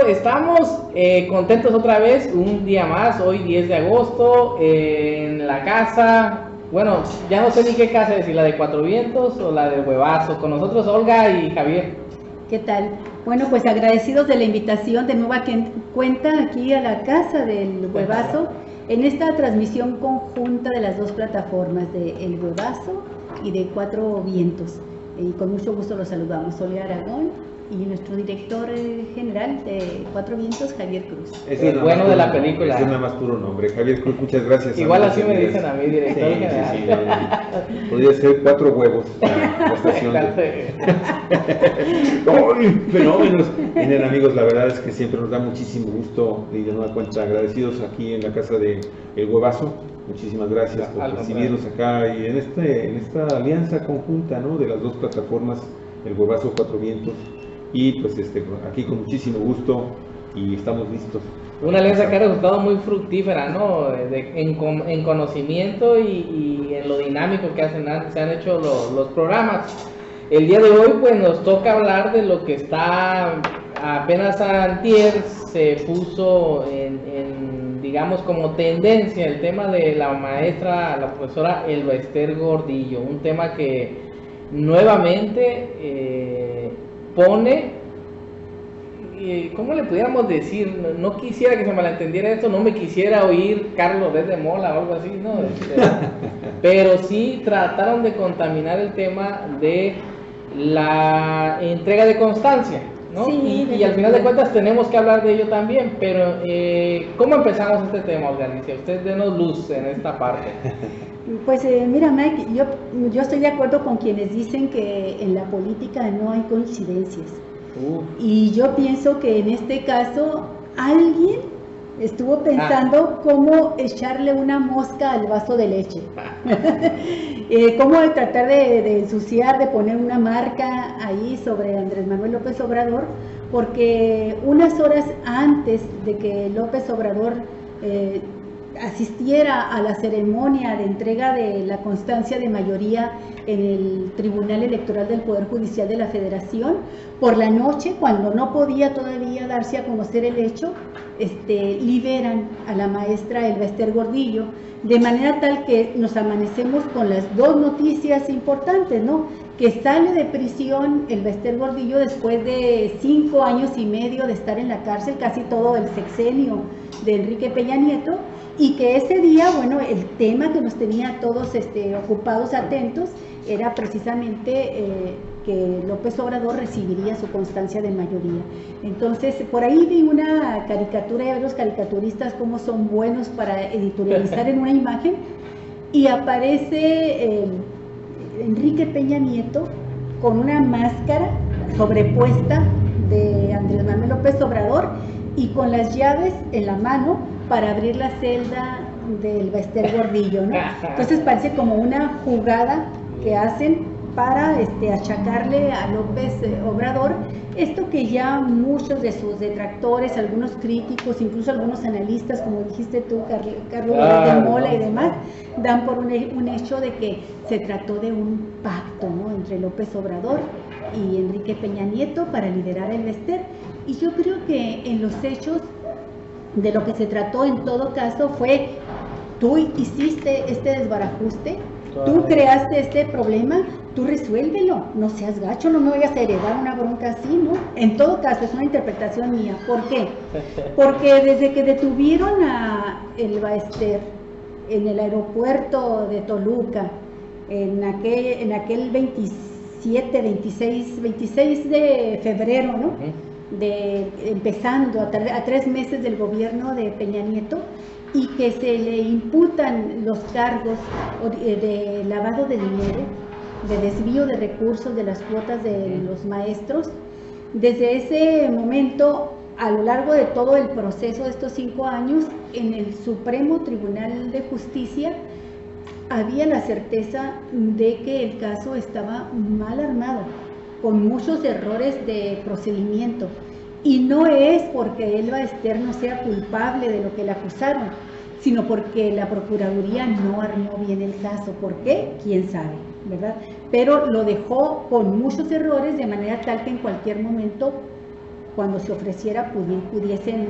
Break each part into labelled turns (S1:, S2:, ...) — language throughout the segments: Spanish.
S1: estamos contentos otra vez, un día más, hoy 10 de agosto, en la casa, bueno, ya no sé ni qué casa es, si la de Cuatro Vientos o la del Huevazo, con nosotros Olga y Javier.
S2: ¿Qué tal? Bueno, pues agradecidos de la invitación de nueva cuenta aquí a la casa del Huevazo, en esta transmisión conjunta de las dos plataformas, de El Huevazo y de Cuatro Vientos. Y con mucho gusto los saludamos, Olga Aragón y nuestro director general de Cuatro Vientos, Javier Cruz.
S1: Es el bueno de la película.
S3: Es nada más puro nombre. Javier Cruz, muchas gracias.
S1: Igual así me dicen a mí, director general.
S3: Sí. Podría ser Cuatro Huevos la estación. Fenómenos. Miren, amigos, la verdad es que siempre nos da muchísimo gusto y de nueva cuenta agradecidos aquí en la casa de El Huevazo. Muchísimas gracias por recibirnos acá y en esta alianza conjunta, ¿no?, de las dos plataformas, El Huevazo, Cuatro Vientos. Y pues aquí con muchísimo gusto y estamos listos.
S1: Una alianza que ha resultado muy fructífera, ¿no? En conocimiento y en lo dinámico que se han hecho los programas. El día de hoy pues nos toca hablar de lo que está apenas antier se puso digamos como tendencia, el tema de la maestra, la profesora Elba Ester Gordillo, un tema que nuevamente pone, ¿cómo le pudiéramos decir? No quisiera que se malentendiera esto, no me quisiera oír Carlos desde Mola o algo así, ¿no? Pero sí trataron de contaminar el tema de la entrega de constancia, ¿no?
S2: Sí,
S1: y al final de cuentas tenemos que hablar de ello también, pero ¿cómo empezamos este tema, Olga Alicia? Usted denos luz en esta parte.
S2: Pues mira, Mike, yo estoy de acuerdo con quienes dicen que en la política no hay coincidencias. Y yo pienso que en este caso alguien estuvo pensando cómo echarle una mosca al vaso de leche. Cómo tratar de ensuciar, de poner una marca ahí sobre Andrés Manuel López Obrador, porque unas horas antes de que López Obrador asistiera a la ceremonia de entrega de la constancia de mayoría en el Tribunal Electoral del Poder Judicial de la Federación, por la noche, cuando no podía todavía darse a conocer el hecho, liberan a la maestra Elba Ester Gordillo, de manera tal que nos amanecemos con las dos noticias importantes, ¿no? Que sale de prisión Elba Ester Gordillo después de 5 años y medio de estar en la cárcel, casi todo el sexenio de Enrique Peña Nieto, y que ese día, bueno, el tema que nos tenía a todos ocupados, atentos, era precisamente que López Obrador recibiría su constancia de mayoría. Entonces, por ahí vi una caricatura, y a ver los caricaturistas cómo son buenos para editorializar en una imagen, y aparece Enrique Peña Nieto con una máscara sobrepuesta de Andrés Manuel López Obrador y con las llaves en la mano para abrir la celda del Elba Ester Gordillo, ¿no? Entonces parece como una jugada que hacen para achacarle a López Obrador esto que ya muchos de sus detractores, algunos críticos, incluso algunos analistas, como dijiste tú, Carlos de Mola y demás, dan por un hecho de que se trató de un pacto, ¿no?, entre López Obrador y Enrique Peña Nieto para liderar el Ester. Y yo creo que en los hechos de lo que se trató en todo caso fue: tú hiciste este desbarajuste, tú creaste este problema, tú resuélvelo, no seas gacho, no me vayas a heredar una bronca así, ¿no? En todo caso, es una interpretación mía. ¿Por qué? Porque desde que detuvieron a Elba Ester en el aeropuerto de Toluca, en aquel 26 de febrero, ¿no?, empezando a 3 meses del gobierno de Peña Nieto, y que se le imputan los cargos de lavado de dinero, de desvío de recursos de las cuotas de los maestros. Desde ese momento, a lo largo de todo el proceso de estos 5 años, en el Supremo Tribunal de Justicia había la certeza de que el caso estaba mal armado, con muchos errores de procedimiento, y no es porque Elba Ester no sea culpable de lo que le acusaron, sino porque la Procuraduría no armó bien el caso. ¿Por qué? ¿Quién sabe?, ¿verdad? Pero lo dejó con muchos errores, de manera tal que en cualquier momento cuando se ofreciera pudiesen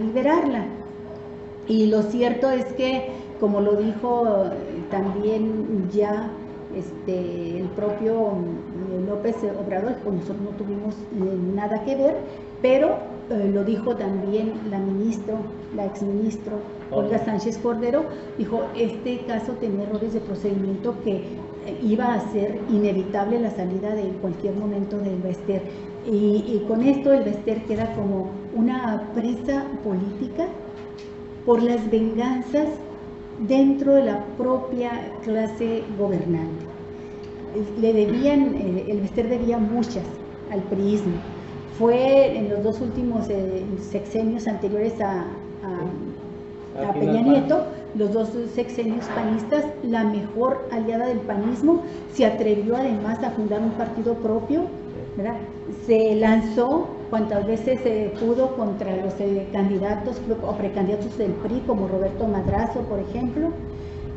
S2: liberarla. Y lo cierto es que, como lo dijo también ya el propio López Obrador, pues nosotros no tuvimos nada que ver, pero lo dijo también la exministro Olga Sánchez Cordero, dijo, este caso tenía errores de procedimiento que iba a ser inevitable la salida de cualquier momento del Bester. Y con esto el Bester queda como una presa política por las venganzas dentro de la propia clase gobernante. El Bester debía muchas al priismo. Fue en los dos últimos sexenios anteriores a Peña Nieto, los dos sexenios panistas, la mejor aliada del panismo, se atrevió además a fundar un partido propio, ¿verdad? Se lanzó cuantas veces pudo contra los candidatos o precandidatos del PRI, como Roberto Madrazo, por ejemplo,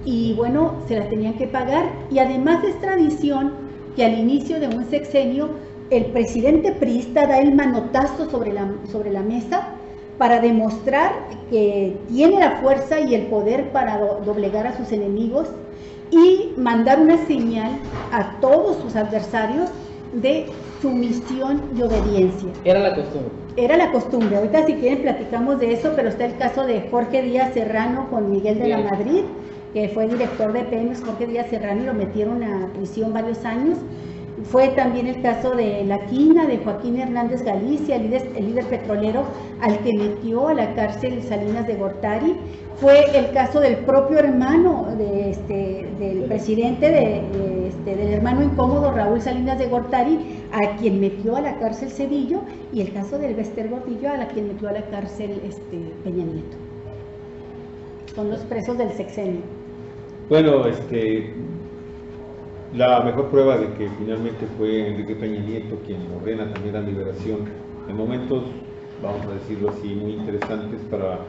S2: y bueno, se las tenían que pagar. Y además es tradición que al inicio de un sexenio el presidente priista da el manotazo sobre la mesa para demostrar que tiene la fuerza y el poder para doblegar a sus enemigos y mandar una señal a todos sus adversarios de sumisión y obediencia.
S1: Era la costumbre.
S2: Era la costumbre. Ahorita si quieren platicamos de eso, pero está el caso de Jorge Díaz Serrano con Miguel de la Madrid, que fue director de Pemex, Jorge Díaz Serrano, y lo metieron a prisión varios años. Fue también el caso de La Quina, de Joaquín Hernández Galicia, el líder petrolero al que metió a la cárcel Salinas de Gortari. Fue el caso del propio hermano del presidente, del hermano incómodo Raúl Salinas de Gortari, a quien metió a la cárcel Cedillo, y el caso del Bester Gordillo, a quien metió a la cárcel Peña Nieto. Son los presos del sexenio.
S3: Bueno, la mejor prueba de que finalmente fue Enrique Peña Nieto quien ordena también la liberación en momentos, vamos a decirlo así, muy interesantes para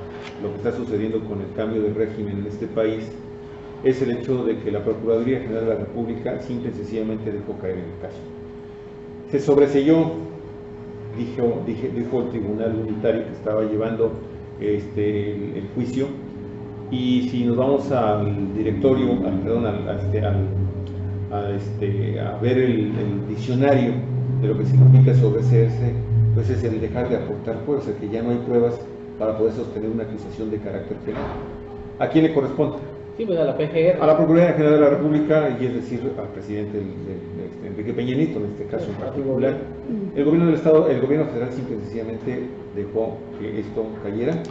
S3: lo que está sucediendo con el cambio de régimen en este país, es el hecho de que la Procuraduría General de la República simple y sencillamente dejó caer en el caso. Se sobreseyó, dijo el Tribunal Unitario que estaba llevando el juicio, y si nos vamos al directorio, a ver el diccionario de lo que significa sobreseerse, pues es el dejar de aportar fuerza, que ya no hay pruebas para poder sostener una acusación de carácter penal. ¿A quién le corresponde?
S1: Sí, pues a la PGR.
S3: A la Procuraduría General de la República, y es decir, al presidente Enrique Peña Nieto, en este caso en particular. El gobierno del Estado, el gobierno federal simple y sencillamente dejó que esto cayera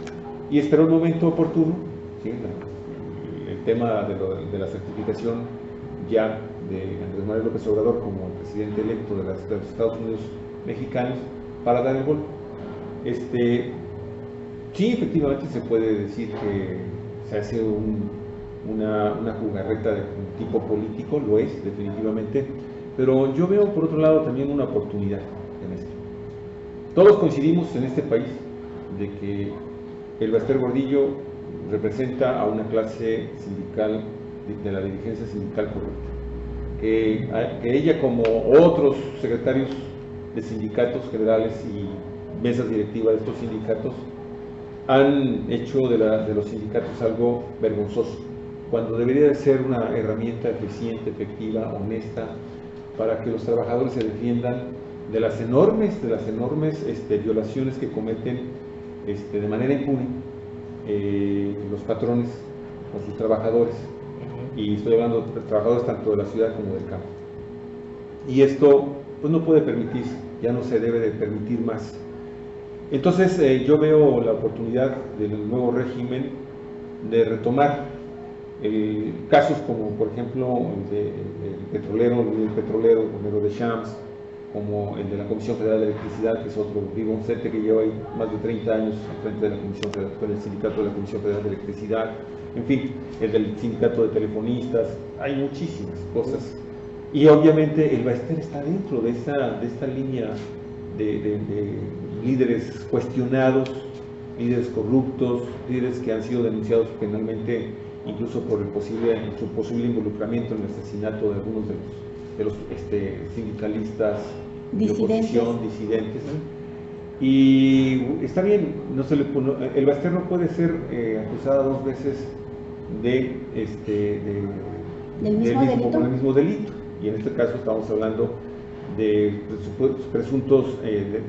S3: y esperó el momento oportuno, ¿sí? El tema de la certificación ya de Andrés Manuel López Obrador como el presidente electo de los Estados Unidos mexicanos para dar el golpe. Sí, efectivamente se puede decir que se hace una jugarreta de tipo político, lo es definitivamente, pero yo veo por otro lado también una oportunidad en esto. Todos coincidimos en este país de que el Bester Gordillo representa a una clase sindical, de la dirigencia sindical corrupta. Que ella, como otros secretarios de sindicatos generales y mesas directivas de estos sindicatos, han hecho de los sindicatos algo vergonzoso, cuando debería de ser una herramienta eficiente, efectiva, honesta, para que los trabajadores se defiendan de las enormes violaciones que cometen de manera impune los patrones con sus trabajadores. Y estoy hablando de trabajadores tanto de la ciudad como del campo. Y esto pues no puede permitirse, ya no se debe de permitir más. Entonces yo veo la oportunidad del nuevo régimen de retomar casos como por ejemplo el petrolero Romero de Champs, como el de la Comisión Federal de Electricidad, que es otro bribonceite que lleva ahí más de 30 años al frente de la Comisión Federal, con el sindicato de la Comisión Federal de Electricidad, en fin, el del sindicato de telefonistas. Hay muchísimas cosas, y obviamente el Bester está dentro de esta línea de líderes cuestionados, líderes corruptos, líderes que han sido denunciados penalmente, incluso por su posible involucramiento en el asesinato de algunos de los sindicalistas de oposición, disidentes, ¿no? Y está bien, el Baster no puede ser acusada 2 veces del mismo delito. Y en este caso estamos hablando de presuntos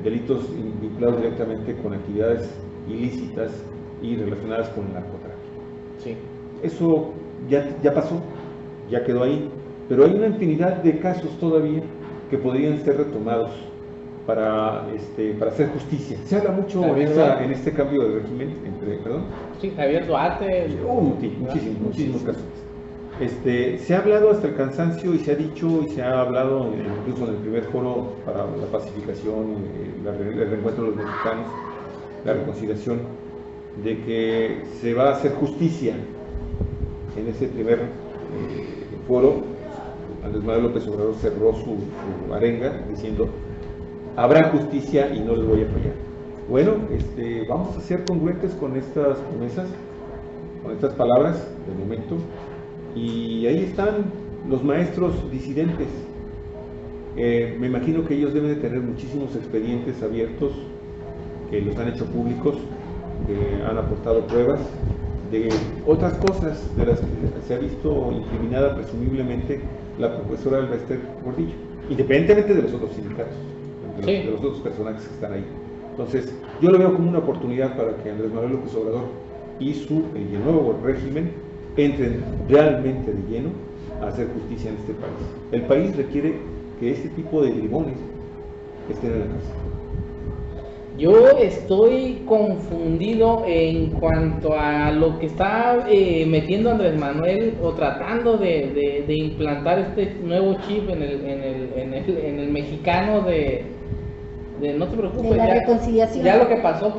S3: delitos vinculados directamente con actividades ilícitas y relacionadas con el narcotráfico.
S1: Sí.
S3: Eso ya pasó, ya quedó ahí, pero hay una infinidad de casos todavía que podrían ser retomados para hacer justicia. Se habla mucho en este cambio de régimen perdón.
S1: Sí, Javier Duarte.
S3: Muchísimos casos. Se ha hablado hasta el cansancio y se ha dicho y se ha hablado incluso en el primer foro para la pacificación, el reencuentro de los mexicanos, la reconciliación, de que se va a hacer justicia en ese primer foro. Andrés Manuel López Obrador cerró su arenga diciendo: habrá justicia y no les voy a fallar. Bueno, vamos a ser congruentes con estas promesas, con estas palabras del momento, y ahí están los maestros disidentes. Me imagino que ellos deben de tener muchísimos expedientes abiertos, que los han hecho públicos, que han aportado pruebas de otras cosas de las que se ha visto incriminada presumiblemente la profesora Elbester Gordillo, independientemente de los otros sindicatos, de los otros personajes que están ahí. Entonces, yo lo veo como una oportunidad para que Andrés Manuel López Obrador y el nuevo régimen entren realmente de lleno a hacer justicia en este país. El país requiere que este tipo de bribones estén en la cárcel.
S1: Yo estoy confundido en cuanto a lo que está metiendo Andrés Manuel o tratando de implantar este nuevo chip en el mexicano de no te preocupes,
S2: de la reconciliación.
S1: Ya lo que pasó,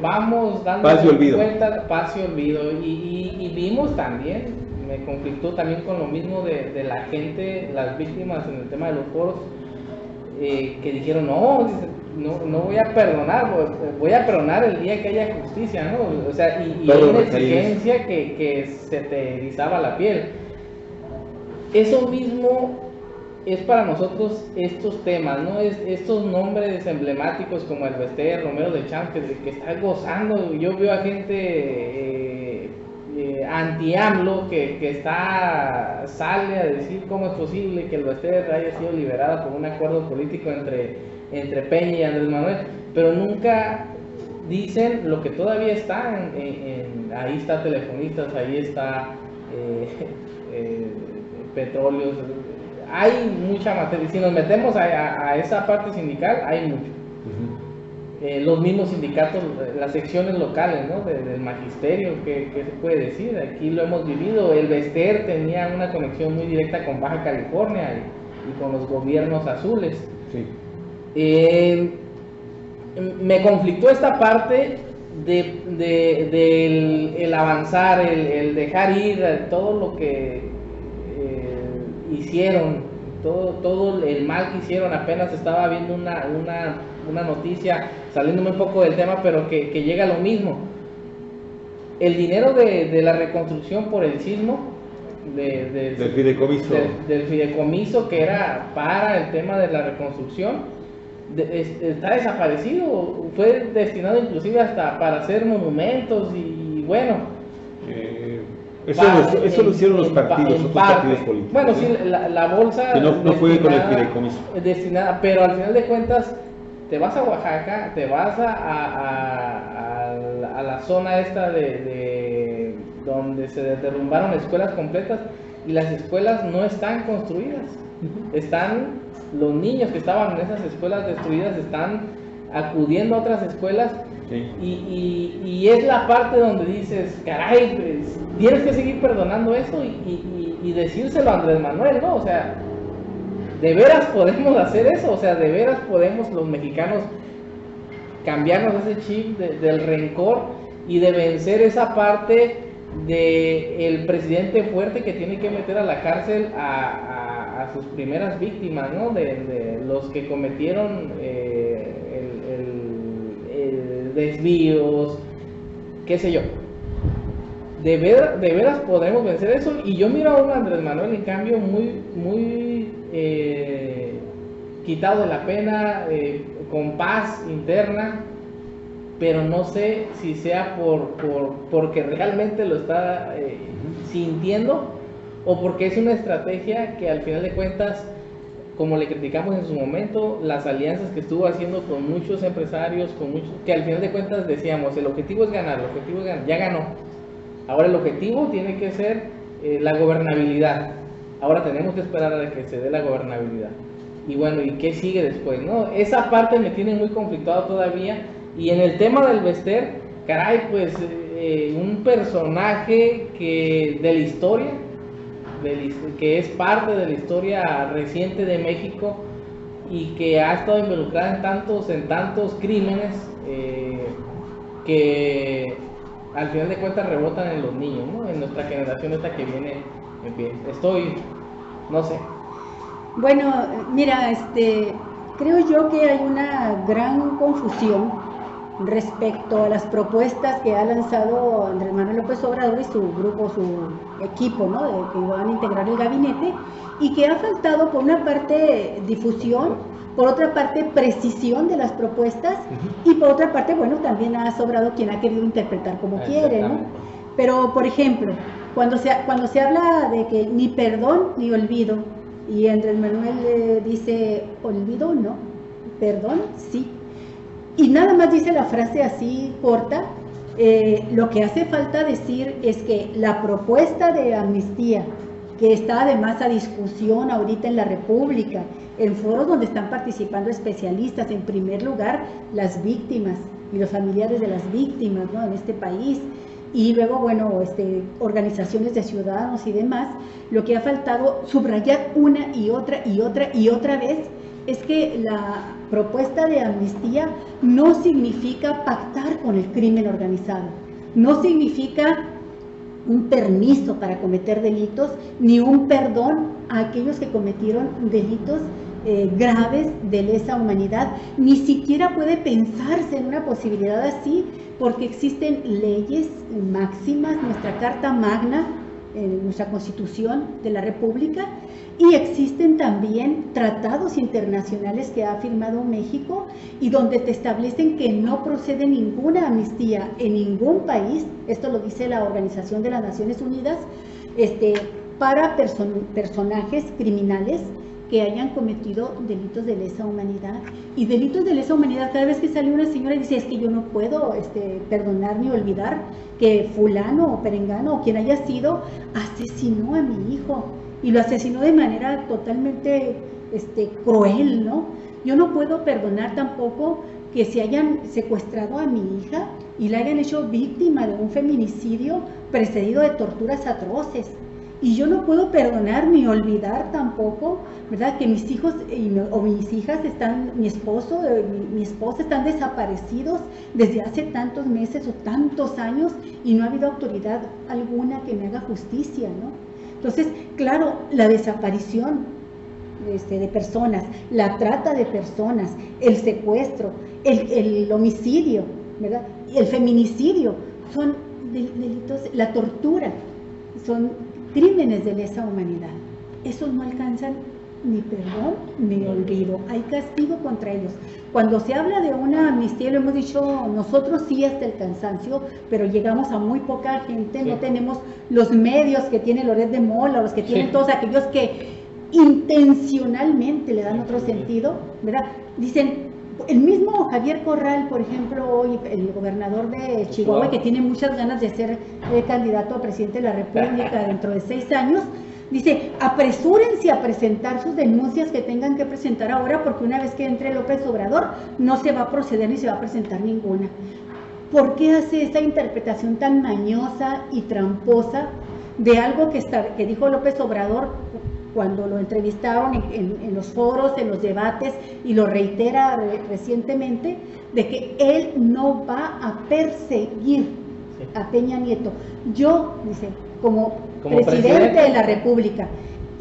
S1: vamos dando vueltas, paz y olvido. Y vimos también, me conflictó también con lo mismo de la gente, las víctimas en el tema de los foros, que dijeron, no voy a perdonar, voy a perdonar el día que haya justicia, ¿no? O sea, y hay una exigencia que se te erizaba la piel. Eso mismo es para nosotros estos temas, ¿no? Estos nombres emblemáticos como el Elbester, Romero de Champs, que está gozando. Yo veo a gente anti-AMLO que sale a decir cómo es posible que el Elbester haya sido liberada por un acuerdo político entre Peña y Andrés Manuel, pero nunca dicen lo que todavía está ahí está Telefonistas, ahí está Petróleos. Hay mucha materia. Si nos metemos a esa parte sindical, hay mucho. Los mismos sindicatos, las secciones locales, ¿no? Del magisterio, ¿qué se puede decir? Aquí lo hemos vivido. El Elbester tenía una conexión muy directa con Baja California y con los gobiernos azules.
S3: Sí.
S1: Me conflictó esta parte del avanzar, el dejar ir todo lo que hicieron, todo el mal que hicieron. Apenas estaba viendo una noticia, saliéndome un poco del tema, pero que llega a lo mismo. El dinero de la reconstrucción por el sismo, del
S3: fideicomiso.
S1: Del fideicomiso que era para el tema de la reconstrucción, está desaparecido. Fue destinado inclusive hasta para hacer monumentos y bueno.
S3: Eso lo hicieron los partidos, otros partidos políticos.
S1: Bueno, sí, la bolsa
S3: que no fue con el fideicomiso.
S1: Destinada, pero al final de cuentas, te vas a Oaxaca, te vas a la zona esta de donde se derrumbaron escuelas completas y las escuelas no están construidas. Están los niños que estaban en esas escuelas destruidas, están acudiendo a otras escuelas. Sí. Y es la parte donde dices, caray, pues, tienes que seguir perdonando eso y decírselo a Andrés Manuel, ¿no? O sea, ¿de veras podemos hacer eso? O sea, ¿de veras podemos los mexicanos cambiarnos ese chip del rencor y de vencer esa parte del presidente fuerte que tiene que meter a la cárcel a sus primeras víctimas, ¿no? De los que cometieron desvíos, qué sé yo. De veras podemos vencer eso. Y yo miro a un Andrés Manuel, en cambio, muy quitado de la pena, con paz interna, pero no sé si sea porque realmente lo está sintiendo, o porque es una estrategia que al final de cuentas, como le criticamos en su momento, las alianzas que estuvo haciendo con muchos empresarios, que al final de cuentas decíamos, el objetivo es ganar, ya ganó. Ahora el objetivo tiene que ser la gobernabilidad. Ahora tenemos que esperar a que se dé la gobernabilidad. Y bueno, ¿y qué sigue después, no? Esa parte me tiene muy conflictuado todavía. Y en el tema del Bester, caray, pues un personaje que de la historia, que es parte de la historia reciente de México y que ha estado involucrada en tantos crímenes que al final de cuentas rebotan en los niños, ¿no? En nuestra generación esta que viene, en fin, no sé.
S2: Bueno, mira, creo yo que hay una gran confusión respecto a las propuestas que ha lanzado Andrés Manuel López Obrador y su grupo, su equipo, ¿no?, de que van a integrar el gabinete, y que ha faltado por una parte difusión, por otra parte precisión de las propuestas, y por otra parte, bueno, también ha sobrado quien ha querido interpretar como quiere, ¿no? Pero, por ejemplo, cuando se habla de que ni perdón ni olvido, y Andrés Manuel dice, olvido no, perdón sí, y nada más dice la frase así corta, lo que hace falta decir es que la propuesta de amnistía, que está además a discusión ahorita en la República, en foros donde están participando especialistas, en primer lugar las víctimas y los familiares de las víctimas, ¿no?, en este país, y luego, bueno, organizaciones de ciudadanos y demás, lo que ha faltado subrayar una y otra vez es que la propuesta de amnistía no significa pactar con el crimen organizado, no significa un permiso para cometer delitos, ni un perdón a aquellos que cometieron delitos graves de lesa humanidad. Ni siquiera puede pensarse en una posibilidad así, porque existen leyes máximas, nuestra Carta Magna, nuestra Constitución de la República, y existen también tratados internacionales que ha firmado México y donde te establecen que no procede ninguna amnistía en ningún país, esto lo dice la Organización de las Naciones Unidas, para personajes criminales que hayan cometido delitos de lesa humanidad. Y delitos de lesa humanidad, cada vez que sale una señora y dice, es que yo no puedo perdonar ni olvidar que fulano o perengano o quien haya sido asesinó a mi hijo y lo asesinó de manera totalmente cruel, ¿no? Yo no puedo perdonar tampoco que se hayan secuestrado a mi hija y la hayan hecho víctima de un feminicidio precedido de torturas atroces. Y yo no puedo perdonar ni olvidar tampoco, ¿verdad?, que mis hijos o mis hijas mi esposo, mi esposa están desaparecidos desde hace tantos meses o tantos años y no ha habido autoridad alguna que me haga justicia, ¿no? Entonces, claro, la desaparición de personas, la trata de personas, el secuestro, el homicidio, ¿verdad?, y el feminicidio, son delitos, la tortura, son crímenes de lesa humanidad. Esos no alcanzan ni perdón ni olvido, hay castigo contra ellos. Cuando se habla de una amnistía, lo hemos dicho nosotros sí hasta el cansancio, pero llegamos a muy poca gente, no tenemos los medios que tiene Loret de Mola, los que tienen todos aquellos que intencionalmente le dan otro sentido, ¿verdad? Dicen, el mismo Javier Corral, por ejemplo, hoy el gobernador de Chihuahua, que tiene muchas ganas de ser candidato a presidente de la República dentro de 6 años, dice, apresúrense a presentar sus denuncias que tengan que presentar ahora, porque una vez que entre López Obrador, no se va a proceder ni se va a presentar ninguna. ¿Por qué hace esa interpretación tan mañosa y tramposa de algo que dijo López Obrador cuando lo entrevistaron en los foros, en los debates, y lo reitera recientemente, de que él no va a perseguir a Peña Nieto? Yo, dice, como presidente de la República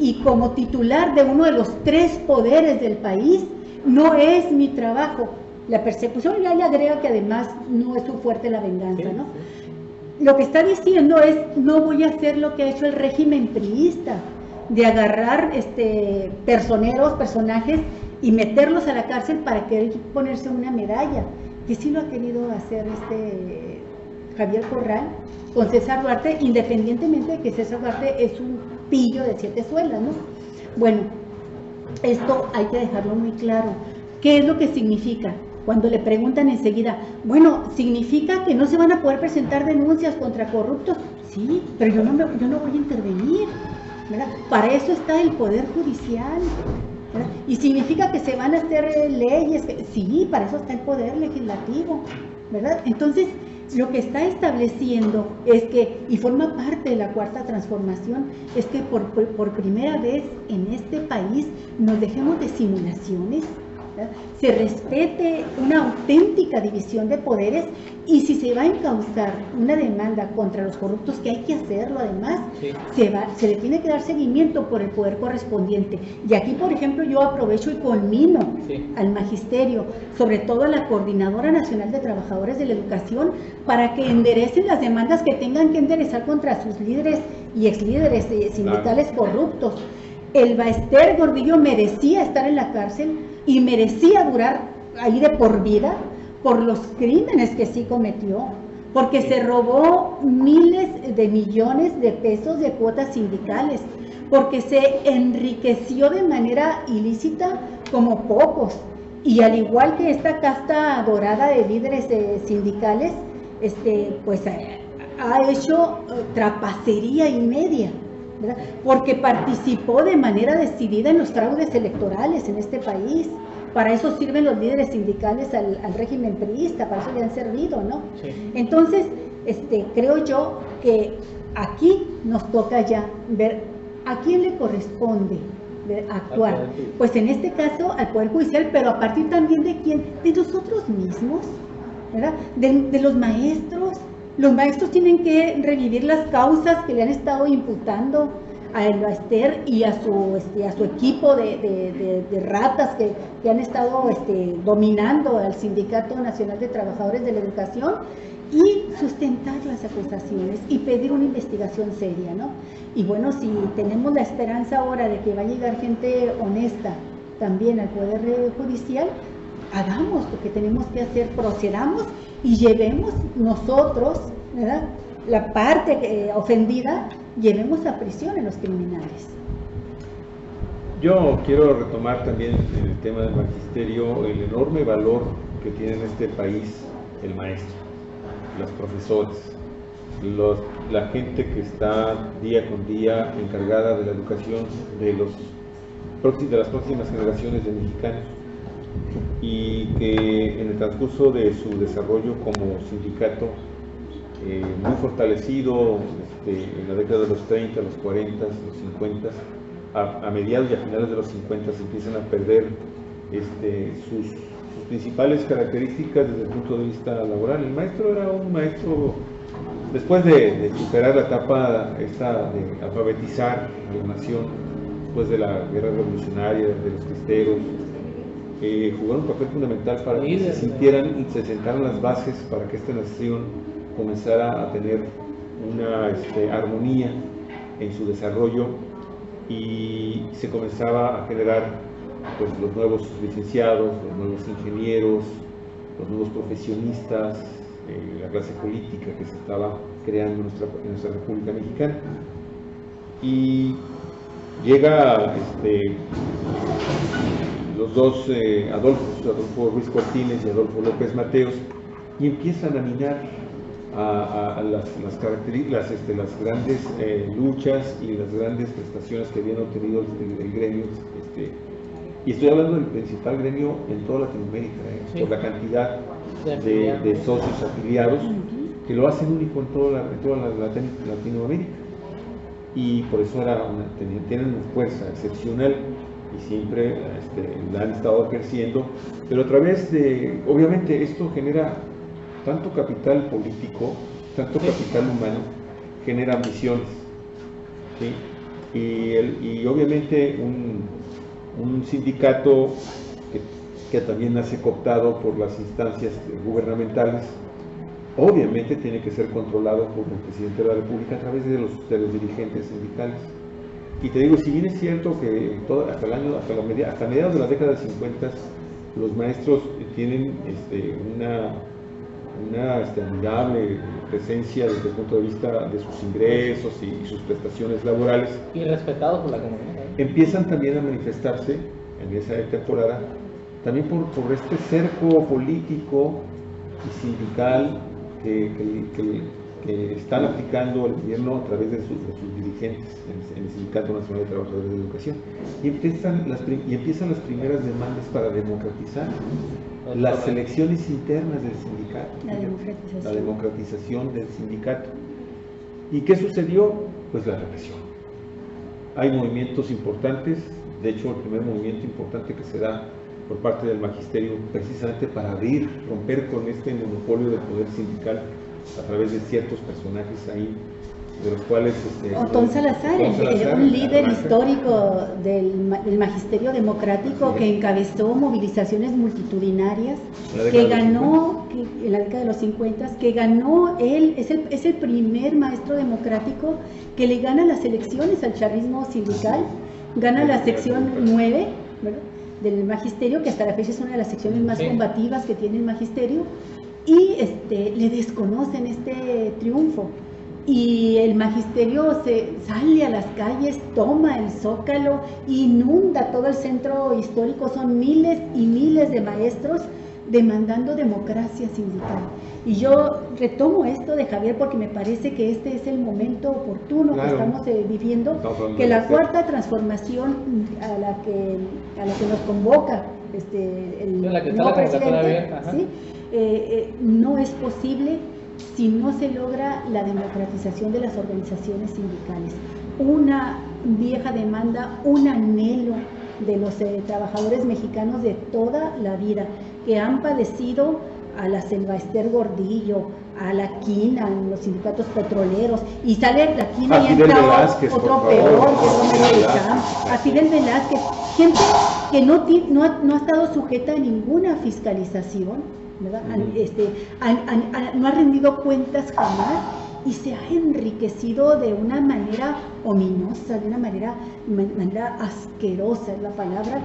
S2: y como titular de uno de los 3 poderes del país, no es mi trabajo la persecución. Ya le agrega que además no es su fuerte la venganza, ¿no? Lo que está diciendo es, no voy a hacer lo que ha hecho el régimen priista, de agarrar personajes y meterlos a la cárcel para querer ponerse una medalla, que sí lo ha querido hacer Javier Corral con César Duarte, independientemente de que César Duarte es un pillo de 7 suelas, ¿no? Bueno, esto hay que dejarlo muy claro. ¿Qué es lo que significa? Cuando le preguntan enseguida, bueno, ¿significa que no se van a poder presentar denuncias contra corruptos? Sí, pero yo no voy a intervenir, ¿verdad? Para eso está el Poder Judicial, ¿verdad? Y significa que se van a hacer leyes, sí, para eso está el Poder Legislativo, ¿verdad? Entonces, lo que está estableciendo es que, y forma parte de la Cuarta Transformación, es que por primera vez en este país nos dejemos de simulaciones, ¿verdad? Se respete una auténtica división de poderes, y si se va a encauzar una demanda contra los corruptos, que hay que hacerlo además, sí, se le tiene que dar seguimiento por el poder correspondiente. Y aquí, por ejemplo, yo aprovecho y conmino, sí, al magisterio, sobre todo a la Coordinadora Nacional de Trabajadores de la Educación, para que enderecen las demandas que tengan que enderezar contra sus líderes y exlíderes sindicales corruptos. El Baester Gordillo merecía estar en la cárcel y merecía durar ahí de por vida por los crímenes que sí cometió, porque se robó miles de millones de pesos de cuotas sindicales, porque se enriqueció de manera ilícita como pocos, y al igual que esta casta dorada de líderes sindicales, pues ha hecho trapacería y media, ¿verdad? Porque participó de manera decidida en los fraudes electorales en este país. Para eso sirven los líderes sindicales al régimen priista, para eso le han servido, ¿no? Sí. Entonces, creo yo que aquí nos toca ya ver a quién le corresponde actuar. Pues en este caso al Poder Judicial, pero a partir también de quién, de nosotros mismos, ¿verdad? De los maestros. Los maestros tienen que revivir las causas que le han estado imputando a Baester y a su equipo de ratas que han estado dominando al Sindicato Nacional de Trabajadores de la Educación, y sustentar las acusaciones y pedir una investigación seria, ¿no? Y bueno, si tenemos la esperanza ahora de que va a llegar gente honesta también al Poder Judicial, hagamos lo que tenemos que hacer, procedamos y llevemos nosotros, ¿verdad?, la parte ofendida, llevemos a prisión a los criminales.
S3: Yo quiero retomar también el tema del magisterio, el enorme valor que tiene en este país el maestro, los profesores, la gente que está día con día encargada de la educación de las próximas generaciones de mexicanos, y que en el transcurso de su desarrollo como sindicato muy fortalecido en la década de los 30, los 40, los 50, a mediados y a finales de los 50 se empiezan a perder sus principales características desde el punto de vista laboral. El maestro era un maestro, después de superar la etapa de alfabetizar a la nación, después de la guerra revolucionaria, de los cristeros, jugaron un papel fundamental para que se sintieran y se sentaran las bases para que esta nación comenzara a tener una armonía en su desarrollo, y se comenzaba a generar pues los nuevos licenciados, los nuevos ingenieros, los nuevos profesionistas, la clase política que se estaba creando en nuestra República Mexicana. Y llega los dos Adolfo Ruiz Cortines y Adolfo López Mateos, y empiezan a minar a las grandes luchas y las grandes prestaciones que habían obtenido el gremio, y estoy hablando del principal gremio en toda Latinoamérica, sí, por la cantidad de socios afiliados que lo hacen único en toda Latinoamérica, y por eso tienen una fuerza excepcional y siempre la han estado ejerciendo, pero a través de, obviamente esto genera tanto capital político, tanto capital humano, genera ambiciones, ¿sí? Y obviamente un sindicato que también nace cooptado por las instancias gubernamentales, obviamente tiene que ser controlado por el presidente de la República a través de los dirigentes sindicales. Y te digo, si bien es cierto que hasta mediados de la década de 50 los maestros tienen una admirable presencia desde el punto de vista de sus ingresos y sus prestaciones laborales.
S1: Y respetados por la comunidad.
S3: Empiezan también a manifestarse en esa temporada, también por este cerco político y sindical que están aplicando el gobierno a través de sus dirigentes en el Sindicato Nacional de Trabajadores de Educación. Y empiezan las primeras demandas para democratizar las elecciones internas del sindicato, la democratización del sindicato. ¿Y qué sucedió? Pues la represión. Hay movimientos importantes, de hecho el primer movimiento importante que se da por parte del magisterio, precisamente para romper con este monopolio del poder sindical a través de ciertos personajes ahí, de los cuales...
S2: Otón Salazar, un líder histórico del magisterio democrático que encabezó movilizaciones multitudinarias, que ganó, en la década de los 50, que ganó él, es el primer maestro democrático que le gana las elecciones al charrismo sindical, gana la sección 9, ¿verdad?, del magisterio, que hasta la fecha es una de las secciones más combativas que tiene el magisterio, y le desconocen este triunfo. Y el magisterio sale a las calles, toma el Zócalo, inunda todo el centro histórico, son miles y miles de maestros demandando democracia sindical. Y yo retomo esto de Javier porque me parece que este es el momento oportuno que estamos viviendo, que la cuarta transformación a la que nos convoca el nuevo presidente, ¿sí? No es posible si no se logra la democratización de las organizaciones sindicales. Una vieja demanda, un anhelo de los trabajadores mexicanos de toda la vida, que han padecido a la Selva Ester Gordillo, a la Quina, en los sindicatos petroleros, y sale la Quina y entra otro peor, que es Romero de Champ, a Fidel Velázquez, gente que no ha estado sujeta a ninguna fiscalización, ¿verdad? No ha rendido cuentas jamás y se ha enriquecido de una manera ominosa, de una manera asquerosa es la palabra,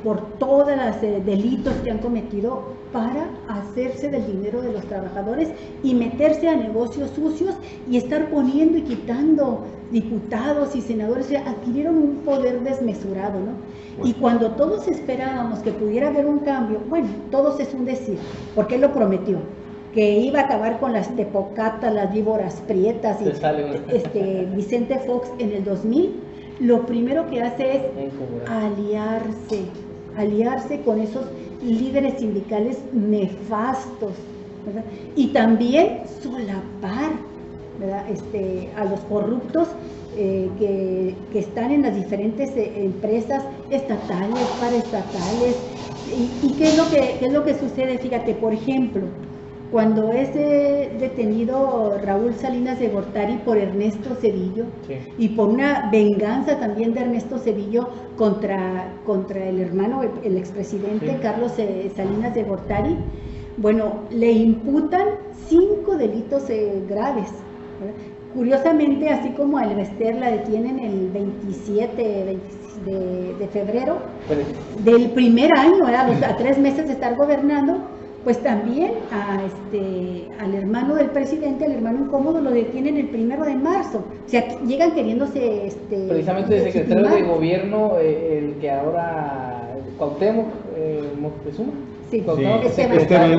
S2: por todos los delitos que han cometido para hacerse del dinero de los trabajadores y meterse a negocios sucios y estar poniendo y quitando diputados y senadores. O sea, adquirieron un poder desmesurado, ¿no? Y cuando todos esperábamos que pudiera haber un cambio, bueno, todos es un decir, porque él lo prometió, que iba a acabar con las tepocatas, las víboras prietas, y Vicente Fox en el 2000, lo primero que hace es aliarse con esos líderes sindicales nefastos, ¿verdad? Y también solapar, ¿verdad?, a los corruptos que están en las diferentes empresas estatales, paraestatales. ¿Y qué es lo que sucede? Fíjate, por ejemplo, cuando es detenido Raúl Salinas de Gortari por Ernesto Zedillo, y por una venganza también de Ernesto Zedillo contra el hermano, el expresidente Carlos Salinas de Gortari, bueno, le imputan 5 delitos graves, ¿verdad? Curiosamente, así como a Elvester la detienen el 27 de febrero del primer año, a 3 meses de estar gobernando, pues también al hermano del presidente, al hermano incómodo, lo detienen el 1 de marzo. O sea, llegan queriéndose...
S1: precisamente el secretario de gobierno, el que ahora... Cuauhtémoc Moctezuma.
S2: Sí,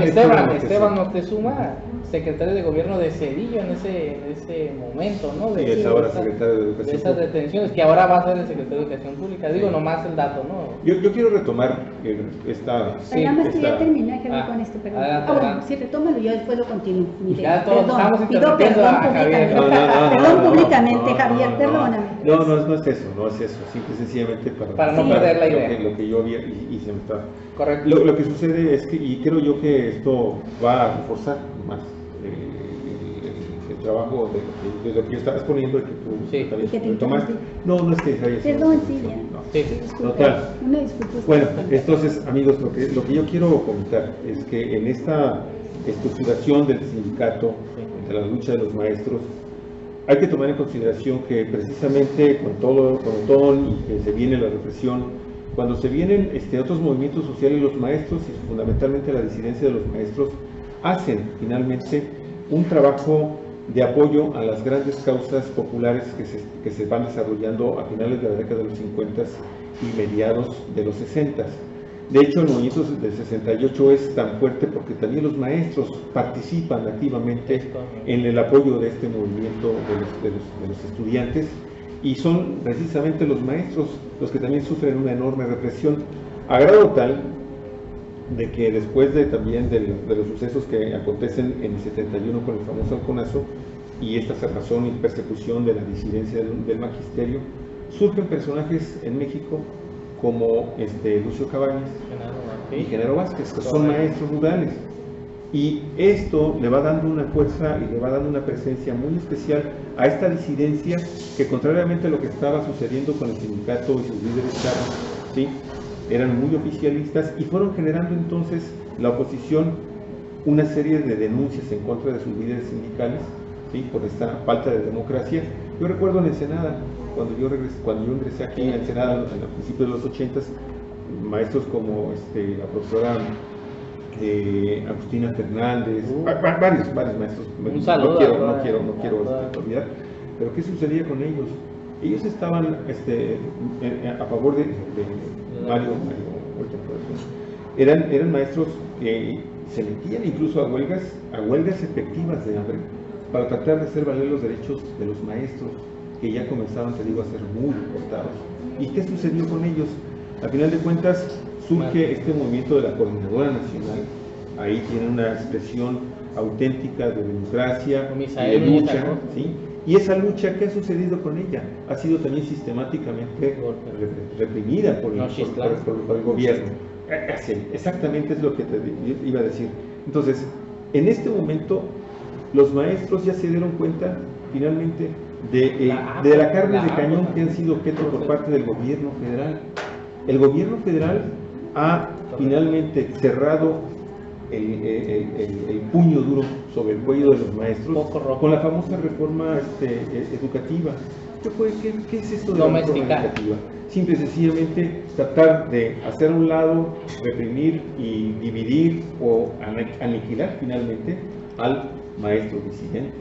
S1: Esteban Moctezuma, secretario de gobierno de Zedillo en ese momento, ¿no?
S3: Y es ahora secretario de Educación.
S1: De esas detenciones, que ahora va a ser el secretario de Educación Pública. Digo, nomás el dato, ¿no?
S3: Yo quiero retomar esta...
S2: Nada más que ya terminé con esto, perdón. Bueno, sí, retómalo, yo después lo continúo.
S1: Ya todos estamos interrumpiendo a Javier.
S2: Perdón públicamente, Javier, perdóname.
S3: No es eso, simple y sencillamente para
S1: no perder la idea.
S3: Lo que yo había y se me está...
S1: Correcto.
S3: Lo que sucede es que, y creo yo que esto va a reforzar más el trabajo de lo que yo estaba exponiendo y que tú también tomaste. No es que Javier.
S2: Perdón,
S3: Total.
S2: Una disculpa.
S3: Bueno, entonces, amigos, lo que yo quiero comentar es que en esta estructuración del sindicato, de la lucha de los maestros, hay que tomar en consideración que precisamente con todo y que se viene la represión, cuando se vienen otros movimientos sociales, los maestros y fundamentalmente la disidencia de los maestros hacen finalmente un trabajo de apoyo a las grandes causas populares que se van desarrollando a finales de la década de los 50 y mediados de los 60. De hecho, el movimiento del 68 es tan fuerte porque también los maestros participan activamente en el apoyo de este movimiento de los estudiantes, y son precisamente los maestros los que también sufren una enorme represión, a grado tal de que después también de los sucesos que acontecen en el 71 con el famoso halconazo y esta cerrazón y persecución de la disidencia del magisterio, surgen personajes en México como Lucio Cabañas y Genaro Vázquez, que son maestros rurales, y esto le va dando una fuerza y le va dando una presencia muy especial a esta disidencia que, contrariamente a lo que estaba sucediendo con el sindicato y sus líderes chavos, ¿sí?, eran muy oficialistas y fueron generando entonces la oposición una serie de denuncias en contra de sus líderes sindicales, ¿sí?, por esta falta de democracia. Yo recuerdo en Ensenada, cuando yo ingresé aquí a Ensenada a principios de los 80, maestros como la profesora Agustina Fernández, varios maestros,
S1: un saludo,
S3: no quiero olvidar, pero ¿qué sucedía con ellos? Ellos estaban a favor de Mario, eran maestros que se metían incluso a huelgas efectivas de hambre para tratar de hacer valer los derechos de los maestros, que ya comenzaban, te digo, a ser muy recortados. ¿Y qué sucedió con ellos? A final de cuentas surge este movimiento de la Coordinadora Nacional. Ahí tienen una expresión auténtica de democracia y de lucha, ¿sí? Y esa lucha, ¿qué ha sucedido con ella? Ha sido también sistemáticamente reprimida por el gobierno. Exactamente es lo que te iba a decir. Entonces, en este momento, los maestros ya se dieron cuenta, finalmente, de la carne de cañón que han sido objeto por parte del gobierno federal. El gobierno federal ha finalmente cerrado el puño duro sobre el cuello de los maestros con la famosa reforma educativa. ¿Qué es esto de la reforma educativa? Simple y sencillamente tratar de hacer a un lado, reprimir y dividir o aniquilar finalmente al maestro disidente.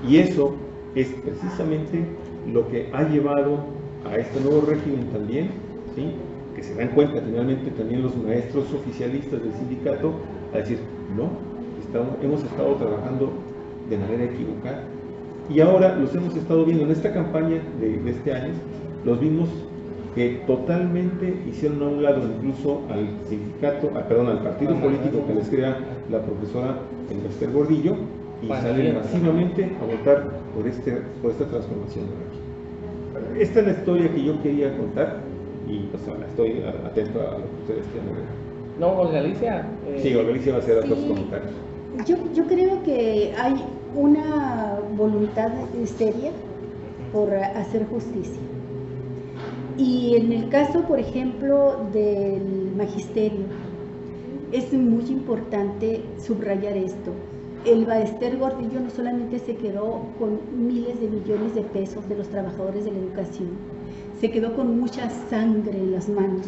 S3: Y eso es precisamente lo que ha llevado a este nuevo régimen también, ¿sí?, que se dan cuenta finalmente también los maestros oficialistas del sindicato, a decir, no, hemos estado trabajando de manera equivocada. Y ahora los hemos estado viendo en esta campaña de este año, los vimos que totalmente hicieron a un lado incluso al sindicato, al partido político que les crea la profesora Esther Gordillo, y salen masivamente a votar por esta transformación de régimen. Esta es la historia que yo quería contar, y estoy atento a lo que ustedes quieran ver.
S1: No, Olga Alicia.
S3: Sí, Olga Alicia va a hacer otros comentarios.
S2: Yo creo que hay una voluntad seria por hacer justicia. Y en el caso, por ejemplo, del magisterio, es muy importante subrayar esto. El Esther Gordillo no solamente se quedó con miles de millones de pesos de los trabajadores de la educación, se quedó con mucha sangre en las manos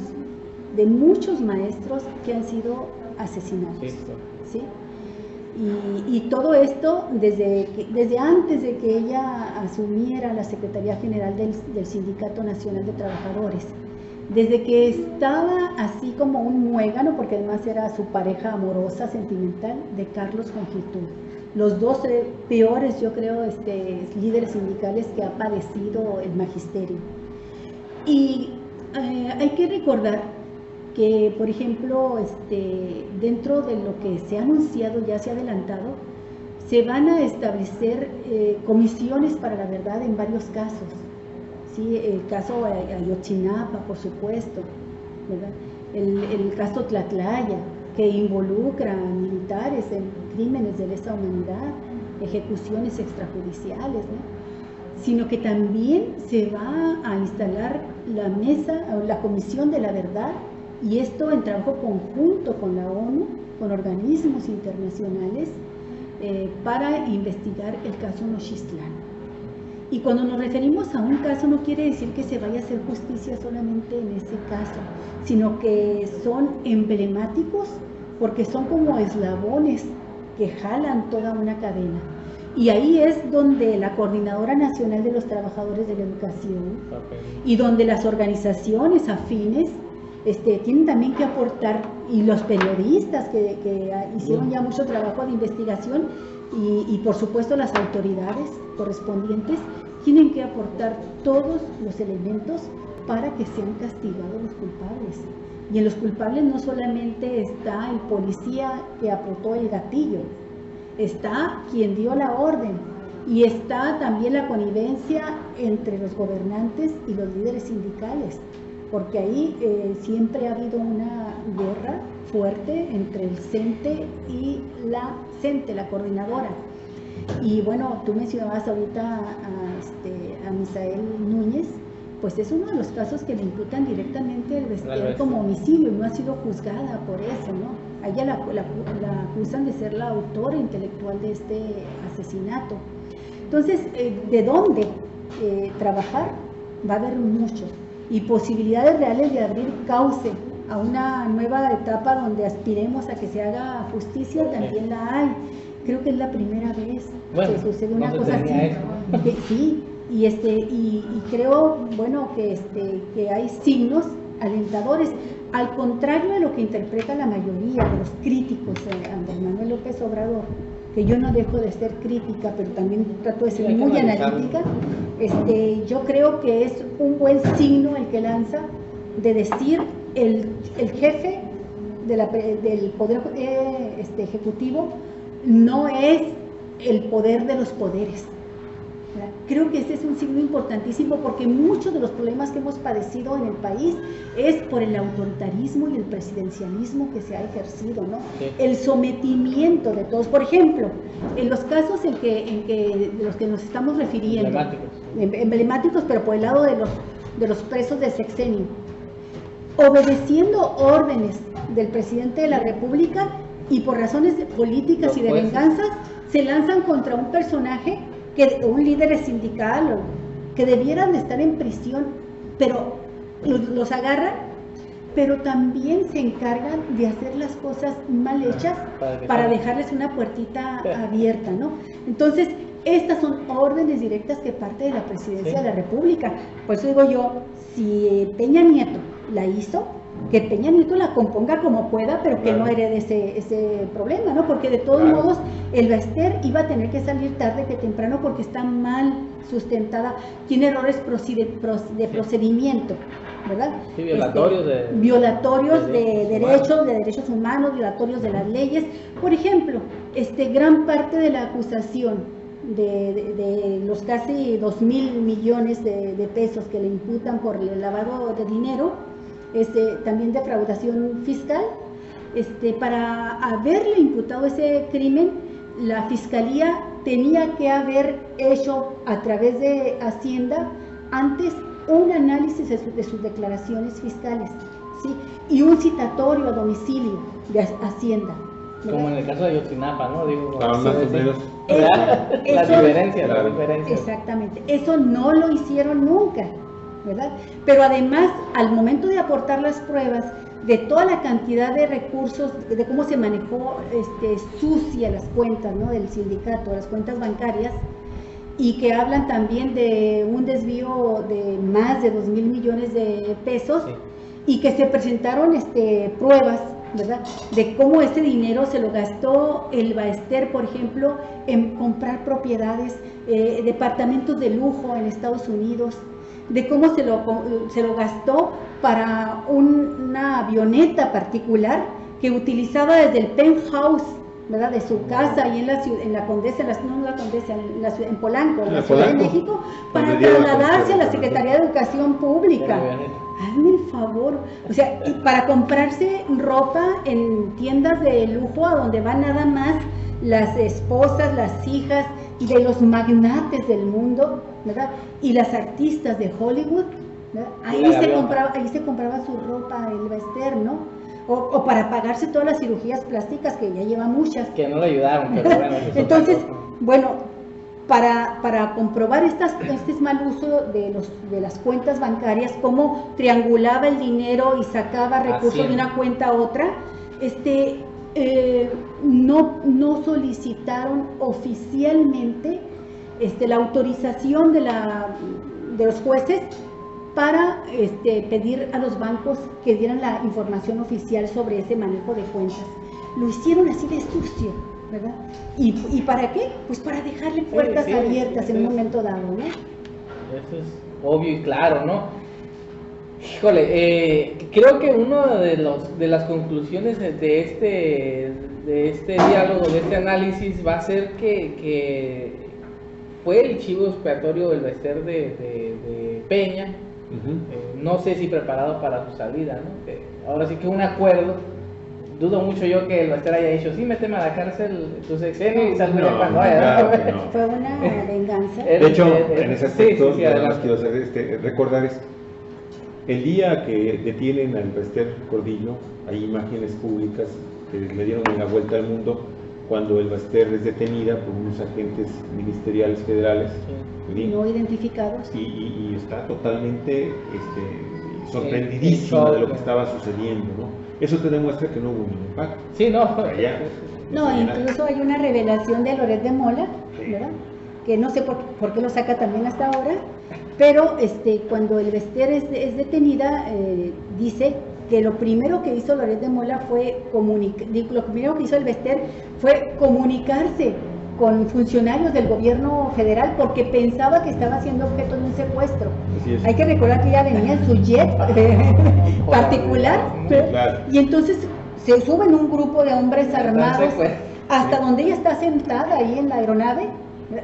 S2: de muchos maestros que han sido asesinados, ¿sí? Y todo esto desde antes de que ella asumiera la Secretaría General del Sindicato Nacional de Trabajadores, desde que estaba así como un muégano, porque además era su pareja amorosa, sentimental, de Carlos Jongitud. Los dos peores, yo creo, líderes sindicales que ha padecido el magisterio. Y hay que recordar que, por ejemplo, dentro de lo que se ha anunciado, ya se ha adelantado, se van a establecer comisiones para la verdad en varios casos. ¿Sí? El caso Ayotzinapa, por supuesto, ¿verdad? El caso Tlatlaya, que involucra a militares en crímenes de lesa humanidad, ejecuciones extrajudiciales, ¿no? Sino que también se va a instalar la mesa o la comisión de la verdad, y esto en trabajo conjunto con la ONU, con organismos internacionales, para investigar el caso Nochistlán. Y cuando nos referimos a un caso no quiere decir que se vaya a hacer justicia solamente en ese caso, sino que son emblemáticos porque son como eslabones que jalan toda una cadena. Y ahí es donde la Coordinadora Nacional de los Trabajadores de la Educación y donde las organizaciones afines tienen también que aportar, y los periodistas que hicieron ya mucho trabajo de investigación y por supuesto las autoridades correspondientes tienen que aportar todos los elementos para que sean castigados los culpables. Y en los culpables no solamente está el policía que apretó el gatillo, está quien dio la orden y está también la connivencia entre los gobernantes y los líderes sindicales, porque ahí siempre ha habido una guerra fuerte entre el CENTE y la CENTE, la coordinadora. Y bueno, tú mencionabas ahorita a Misael Núñez, pues es uno de los casos que le imputan directamente el Bester como homicidio, y no ha sido juzgada por eso, ¿no? A ella la acusan de ser la autora intelectual de este asesinato. Entonces, ¿de dónde trabajar? Va a haber mucho, y posibilidades reales de abrir cauce a una nueva etapa donde aspiremos a que se haga justicia, también la hay. Creo que es la primera vez que sucede una cosa así. Sí, y creo, bueno, que hay signos alentadores, al contrario de lo que interpreta la mayoría de los críticos a Andrés Manuel López Obrador, que yo no dejo de ser crítica, pero también trato de ser muy analítica. Yo creo que es un buen signo el que lanza de decir el jefe del Poder Ejecutivo no es el poder de los poderes. Creo que este es un signo importantísimo porque muchos de los problemas que hemos padecido en el país es por el autoritarismo y el presidencialismo que se ha ejercido, ¿no? Sí. El sometimiento de todos. Por ejemplo, en los casos de los que nos estamos refiriendo, emblemáticos, pero por el lado de los presos de sexenio, obedeciendo órdenes del presidente de la República y por razones políticas y de venganzas, se lanzan contra un personaje, un líder sindical, que debieran de estar en prisión, pero los agarran, pero también se encargan de hacer las cosas mal hechas para dejarles una puertita abierta, ¿no? Entonces, estas son órdenes directas que parte de la presidencia de la República. Por eso digo yo, si Peña Nieto la hizo, que Peña Nieto la componga como pueda, pero que no herede ese problema, ¿no? Porque de todos modos el Bester iba a tener que salir tarde que temprano porque está mal sustentada, tiene errores de procedimiento, ¿verdad? Sí, violatorios de derechos humanos, violatorios de las leyes. Por ejemplo, gran parte de la acusación de los casi 2,000 millones de pesos que le imputan por el lavado de dinero, también defraudación fiscal, para haberle imputado ese crimen, la Fiscalía tenía que haber hecho a través de Hacienda antes un análisis de sus declaraciones fiscales, ¿sí? Y un citatorio a domicilio de Hacienda, ¿verdad?
S1: Como en el caso de Ayotzinapa, ¿no? Digo,
S2: la diferencia. Exactamente, eso no lo hicieron nunca, ¿verdad? Pero además, al momento de aportar las pruebas de toda la cantidad de recursos, de cómo se manejó sucia las cuentas, ¿no? Del sindicato, las cuentas bancarias, y que hablan también de un desvío de más de 2,000 millones de pesos, sí. Y que se presentaron pruebas, ¿verdad?, de cómo ese dinero se lo gastó el Bester, por ejemplo, en comprar propiedades, departamentos de lujo en Estados Unidos, de cómo se lo gastó para una avioneta particular que utilizaba desde el penthouse, ¿verdad?, de su casa ahí en la Condesa, en Polanco, en la Ciudad de México, para trasladarse a la Secretaría de Educación Pública. Hazme el favor, o sea, y para comprarse ropa en tiendas de lujo a donde van nada más las esposas, las hijas y de los magnates del mundo, ¿verdad?, y las artistas de Hollywood, ¿verdad? Ahí se compraba su ropa el Bester, ¿no? O para pagarse todas las cirugías plásticas, que ya lleva muchas.
S1: Que no le ayudaron, pero bueno.
S2: Entonces, bueno, para comprobar este mal uso de las cuentas bancarias, cómo triangulaba el dinero y sacaba recursos de una cuenta a otra, no solicitaron oficialmente la autorización de los jueces para pedir a los bancos que dieran la información oficial sobre ese manejo de cuentas. Lo hicieron así de sucio, ¿verdad? ¿Y para qué? Pues para dejarle puertas abiertas en un momento dado, ¿no?
S1: Eso es obvio y claro, ¿no? Híjole, creo que una de las conclusiones de este diálogo, de este análisis, va a ser que fue el chivo expiatorio del Bester de Peña. No sé si preparado para su salida, ¿no? Ahora sí que un acuerdo. Dudo mucho yo que el Bester haya dicho, sí, méteme a la cárcel tu sexenio y salve cuando vaya.
S2: No. Fue una venganza.
S3: De hecho, en ese aspecto, además quiero hacer recordar esto. El día que detienen al Bester Cordillo, hay imágenes públicas que le dieron la vuelta al mundo cuando el Bester es detenida por unos agentes ministeriales federales
S2: no identificados
S3: y está totalmente sorprendidísima de lo que estaba sucediendo, ¿no? Eso te demuestra que no hubo ningún impacto.
S1: Sí, no.
S2: No, incluso hay una revelación de Loret de Mola, ¿verdad? Que no sé por qué lo saca también hasta ahora, pero cuando el Bester es detenida, dice que lo primero que hizo Loret de Mola fue comunicarse con funcionarios del gobierno federal porque pensaba que estaba siendo objeto de un secuestro. Hay que recordar que ella venía en su jet particular,
S3: claro.
S2: Y entonces se suben un grupo de hombres armados hasta donde ella está sentada ahí en la aeronave,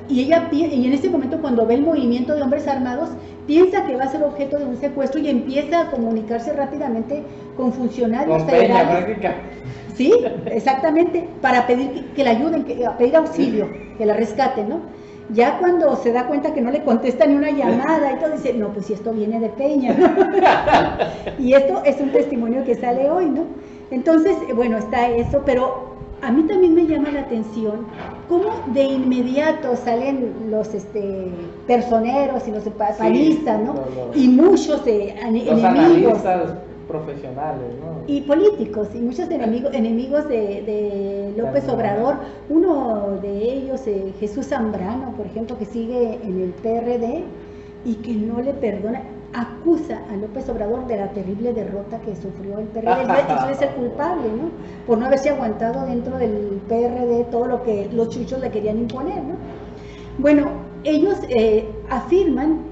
S2: y en ese momento, cuando ve el movimiento de hombres armados, piensa que va a ser objeto de un secuestro y empieza a comunicarse rápidamente con funcionarios federales. Sí, exactamente, para pedir que la ayuden, a pedir auxilio, que la rescaten, ¿no? Ya cuando se da cuenta que no le contesta ni una llamada y todo, dice, no, pues si esto viene de Peña. Y esto es un testimonio que sale hoy, ¿no? Entonces, bueno, está eso, pero a mí también me llama la atención cómo de inmediato salen los personeros y los panistas, ¿no? Y muchos enemigos
S1: profesionales, ¿no?
S2: Y políticos, y muchos enemigos de López Obrador. Uno de ellos, Jesús Zambrano, por ejemplo, que sigue en el PRD y que no le perdona, acusa a López Obrador de la terrible derrota que sufrió el PRD. Él es el culpable, ¿no? Por no haberse aguantado dentro del PRD todo lo que los chuchos le querían imponer, ¿no? Bueno, ellos afirman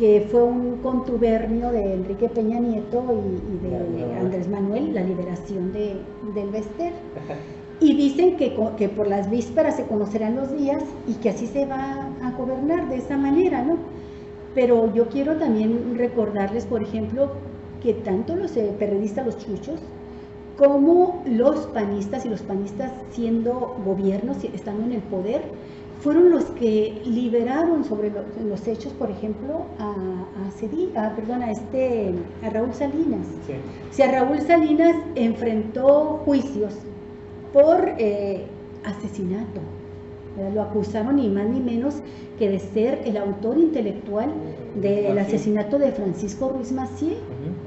S2: que fue un contubernio de Enrique Peña Nieto y de Andrés Manuel, la liberación del Bester. Y dicen que por las vísperas se conocerán los días y que así se va a gobernar de esa manera, ¿no? Pero yo quiero también recordarles, por ejemplo, que tanto los perredistas, los chuchos, como los panistas, y los panistas siendo gobiernos, estando en el poder, fueron los que liberaron sobre los hechos, por ejemplo, a Raúl Salinas. Sí. O sea, Raúl Salinas enfrentó juicios por asesinato. Lo acusaron ni más ni menos que de ser el autor intelectual del asesinato de Francisco Ruiz Massieu,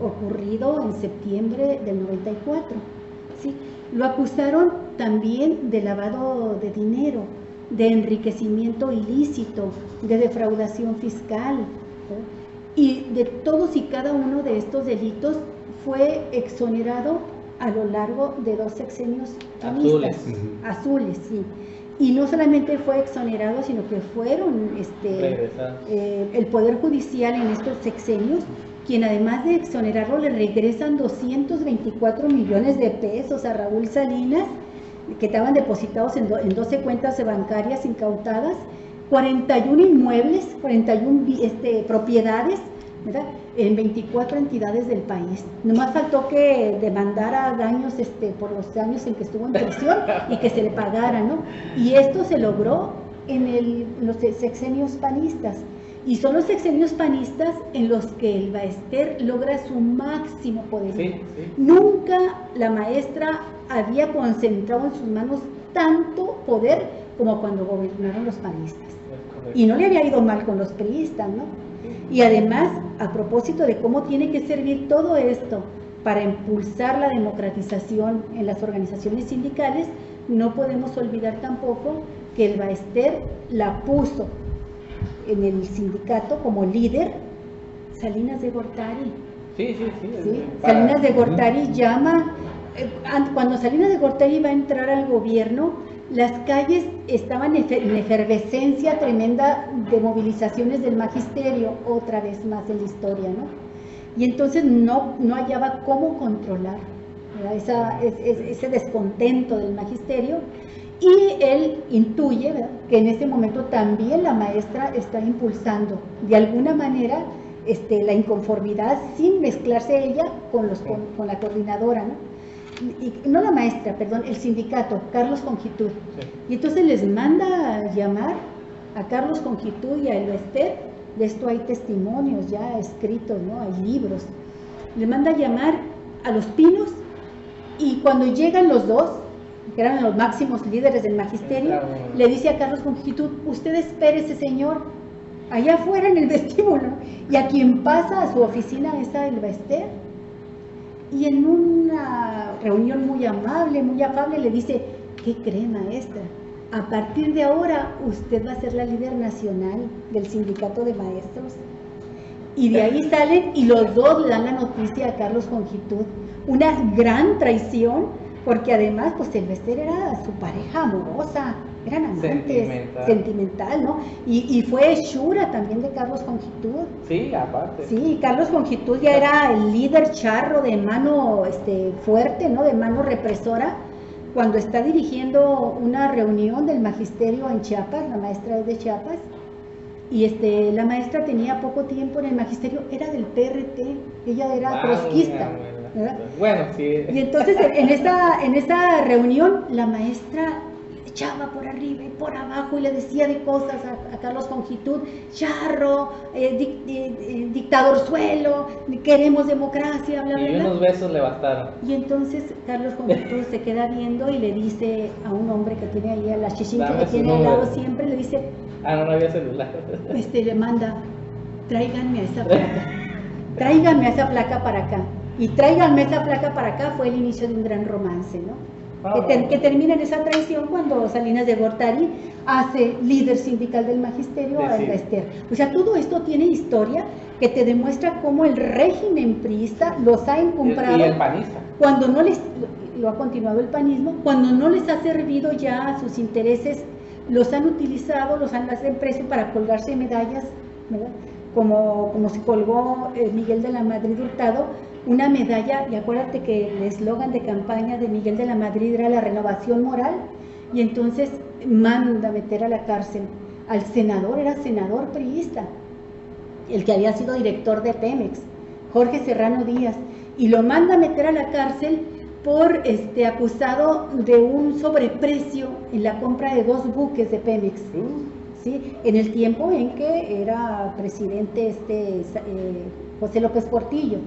S2: ocurrido en septiembre del 94. ¿Sí? Lo acusaron también de lavado de dinero, de enriquecimiento ilícito, de defraudación fiscal, ¿sí? Y de todos y cada uno de estos delitos fue exonerado a lo largo de 2 sexenios azules, sí. Y no solamente fue exonerado, sino que fueron el Poder Judicial en estos sexenios, quien además de exonerarlo le regresan 224 millones de pesos a Raúl Salinas, que estaban depositados en 12 cuentas bancarias incautadas, 41 inmuebles, 41 propiedades, ¿verdad?, en 24 entidades del país. Nomás faltó que demandara daños por los años en que estuvo en prisión y que se le pagara, ¿no? Y esto se logró en los sexenios panistas. Y son los sexenios panistas en los que el Bester logra su máximo poder. Sí, sí. Nunca la maestra había concentrado en sus manos tanto poder como cuando gobernaron los panistas. y no le había ido mal con los priistas, ¿no? Y además, a propósito de cómo tiene que servir todo esto para impulsar la democratización en las organizaciones sindicales, no podemos olvidar tampoco que el Baester la puso en el sindicato como líder Salinas de Gortari.
S1: Sí.
S2: Salinas de Gortari llama, cuando Salinas de Gortari va a entrar al gobierno, las calles estaban en efervescencia tremenda de movilizaciones del magisterio, otra vez más en la historia, ¿no? Y entonces no hallaba cómo controlar ese descontento del magisterio, y él intuye, ¿verdad?, que en ese momento también la maestra está impulsando de alguna manera la inconformidad sin mezclarse ella con la coordinadora, ¿no? Y no la maestra, perdón, el sindicato, Carlos Conjitud. Sí. Y entonces les manda a llamar a Carlos Conjitud y a El Baester. De esto hay testimonios ya escritos, ¿no? Hay libros. Le manda a llamar a Los Pinos, y cuando llegan los dos, que eran los máximos líderes del magisterio, le dice a Carlos Conjitud: usted espérese, señor, allá afuera en el vestíbulo. Y a quien pasa a su oficina es a El Baester. Y en una reunión muy amable, muy afable, le dice: ¿qué cree, maestra? A partir de ahora usted va a ser la líder nacional del sindicato de maestros. Y de ahí salen, y los dos le dan la noticia a Carlos Conjitud. Una gran traición, porque además pues El Baester era su pareja amorosa, eran amantes, sentimental, ¿no? Y fue Shura también de Carlos Conjitud.
S1: Sí, aparte.
S2: Sí, Carlos Conjitud ya era el líder charro de mano fuerte, ¿no? De mano represora, cuando está dirigiendo una reunión del magisterio en Chiapas. La maestra es de Chiapas, y la maestra tenía poco tiempo en el magisterio, era del PRT, ella era trotskista, ¿verdad?
S1: Bueno, sí.
S2: Y entonces en esa reunión la maestra echaba por arriba y por abajo y le decía de cosas a Carlos Conjitud: charro, dictadorzuelo, queremos democracia, bla, bla, bla.
S1: Y unos besos le bastaron.
S2: Y entonces Carlos Conjitud se queda viendo y le dice a un hombre que tiene ahí, a la chichincha que tiene al lado siempre, le dice:
S1: no había celular.
S2: Le manda: tráiganme a esa placa, tráiganme a esa placa para acá. Y tráiganme esa placa para acá fue el inicio de un gran romance, ¿no? Que termina en esa traición cuando Salinas de Gortari hace líder sindical del magisterio a El Baester. O sea, todo esto tiene historia que te demuestra cómo el régimen priista los ha encumbrado.
S1: Y el panista.
S2: Cuando no les, lo ha continuado el panismo, cuando no les ha servido ya sus intereses, los han utilizado, los han hacen precio para colgarse medallas, ¿verdad? Como se colgó Miguel de la Madrid Hurtado, una medalla, y acuérdate que el eslogan de campaña de Miguel de la Madrid era la renovación moral, y entonces manda meter a la cárcel al senador, era senador priista, el que había sido director de Pemex, Jorge Serrano Díaz, y lo manda a meter a la cárcel por acusado de un sobreprecio en la compra de 2 buques de Pemex. ¿Sí? En el tiempo en que era presidente José López Portillo.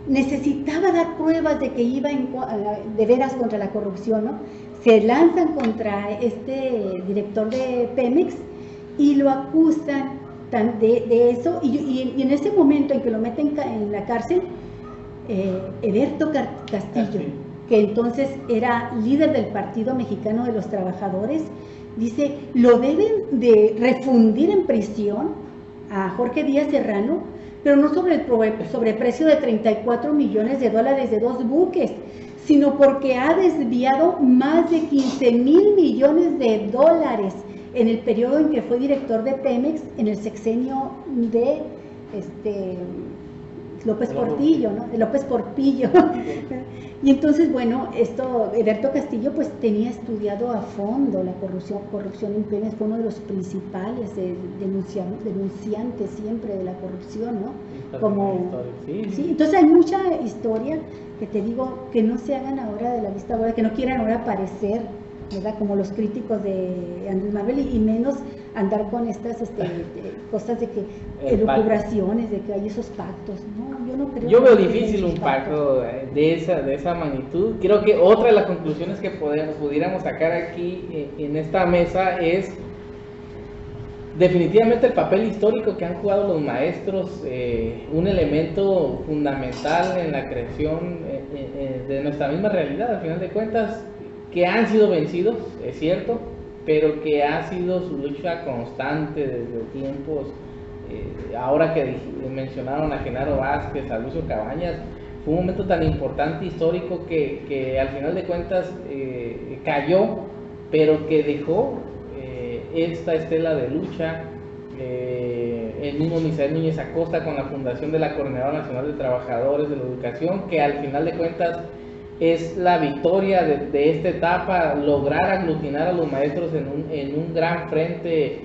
S2: Necesitaba dar pruebas de que iba de veras contra la corrupción, ¿no? Se lanzan contra este director de Pemex y lo acusan de eso, y en ese momento en que lo meten en la cárcel, Eberto Castillo, que entonces era líder del Partido Mexicano de los Trabajadores, dice: lo deben de refundir en prisión a Jorge Díaz Serrano, pero no sobre el sobreprecio de $34 millones de 2 buques, sino porque ha desviado más de $15,000 millones en el periodo en que fue director de Pemex, en el sexenio de López Portillo, ¿no? De López Portillo. Y entonces, bueno, Eberto Castillo pues tenía estudiado a fondo la corrupción en Pemex, fue uno de los principales denunciantes siempre de la corrupción, ¿no? Sí, entonces hay mucha historia que te digo que no se hagan ahora de la vista gorda, que no quieran ahora aparecer, ¿verdad? Como los críticos de Andrés Manuel, y menos andar con estas cosas de que elucubraciones, de que hay esos pactos. No, yo no creo.
S1: Yo veo difícil un pacto de esa magnitud. Creo que otra de las conclusiones que pudiéramos sacar aquí en esta mesa es definitivamente el papel histórico que han jugado los maestros, un elemento fundamental en la creación de nuestra misma realidad, al final de cuentas, que han sido vencidos, es cierto, pero que ha sido su lucha constante desde tiempos, ahora que mencionaron a Genaro Vázquez, a Lucio Cabañas, fue un momento tan importante histórico que al final de cuentas cayó, pero que dejó esta estela de lucha. El mismo Misael Núñez Acosta con la fundación de la Coordinadora Nacional de Trabajadores de la Educación, que al final de cuentas es la victoria de esta etapa, lograr aglutinar a los maestros en un gran frente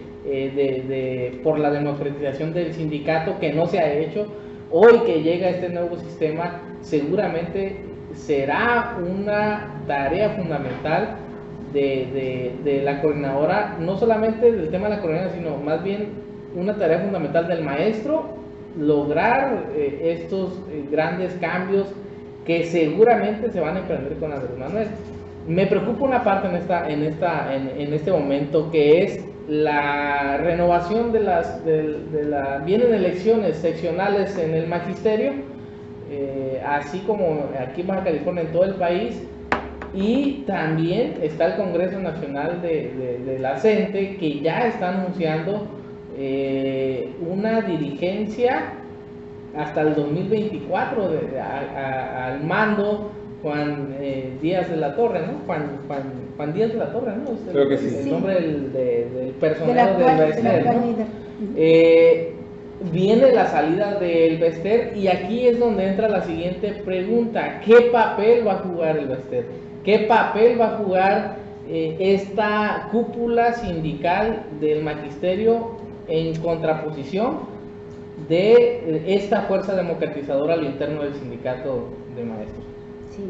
S1: por la democratización del sindicato, que no se ha hecho. Hoy que llega este nuevo sistema, seguramente será una tarea fundamental de la coordinadora, no solamente del tema de la coordinadora, sino más bien una tarea fundamental del maestro, lograr estos grandes cambios que seguramente se van a emprender con Andrés Manuel. Me preocupa una parte en este momento, que es la renovación vienen elecciones seccionales en el magisterio, así como aquí en Baja California, en todo el país, y también está el Congreso Nacional de la CENTE, que ya está anunciando una dirigencia hasta el 2024 al mando Juan Díaz de la Torre, ¿no? Juan Díaz de la Torre, ¿no?
S3: Creo que sí.
S1: El nombre del personero del Bester, ¿no? Viene la salida del Bester, y aquí es donde entra la siguiente pregunta: ¿qué papel va a jugar el Bester? ¿Qué papel va a jugar esta cúpula sindical del magisterio en contraposición de esta fuerza democratizadora a lo interno del sindicato de maestros?
S2: Sí.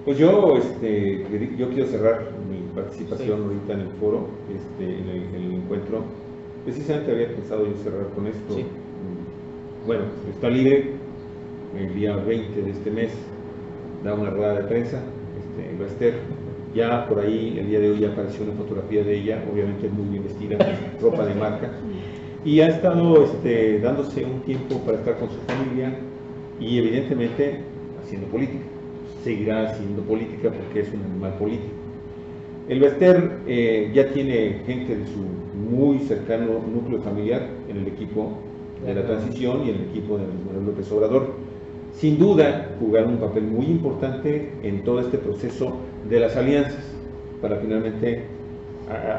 S3: Pues yo quiero cerrar mi participación ahorita en el foro, en el encuentro. Precisamente había pensado yo cerrar con esto.
S1: Sí.
S3: Bueno, está libre el día 20 de este mes, da una rueda de prensa, el Bester. Ya por ahí el día de hoy ya apareció una fotografía de ella, obviamente muy bien vestida, ropa de marca, y ha estado dándose un tiempo para estar con su familia y evidentemente haciendo política. Seguirá haciendo política porque es un animal político. El Bester ya tiene gente de su muy cercano núcleo familiar en el equipo de la transición y en el equipo de Manuel López Obrador. Sin duda jugar un papel muy importante en todo este proceso de las alianzas para finalmente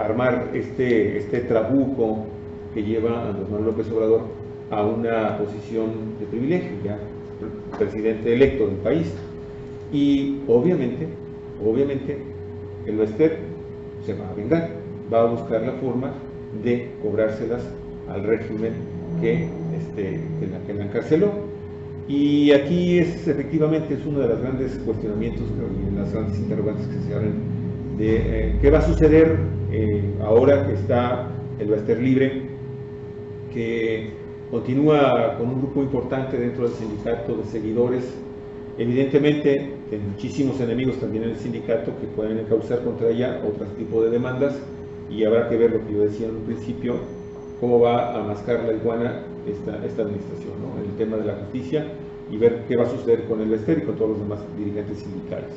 S3: armar este trabuco que lleva a Andrés Manuel López Obrador a una posición de privilegio, ya presidente electo del país. Y obviamente el Bester se va a vengar, va a buscar la forma de cobrárselas al régimen que la encarceló. Y aquí efectivamente es uno de los grandes cuestionamientos y las grandes interrogantes que se abren de qué va a suceder ahora que está el Bester libre, que continúa con un grupo importante dentro del sindicato de seguidores. Evidentemente, tiene muchísimos enemigos también en el sindicato que pueden encauzar contra ella otro tipo de demandas, y habrá que ver lo que yo decía en un principio, cómo va a mascar la iguana esta administración, ¿no? El tema de la justicia, y ver qué va a suceder con el Bester y con todos los demás dirigentes sindicales.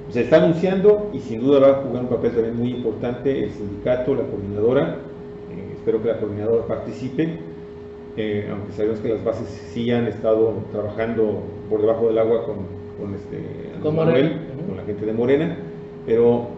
S3: Se está anunciando y sin duda va a jugar un papel también muy importante el sindicato, la coordinadora. Espero que la coordinadora participe. Aunque sabemos que las bases sí han estado trabajando por debajo del agua con Manuel, con la gente de Morena, pero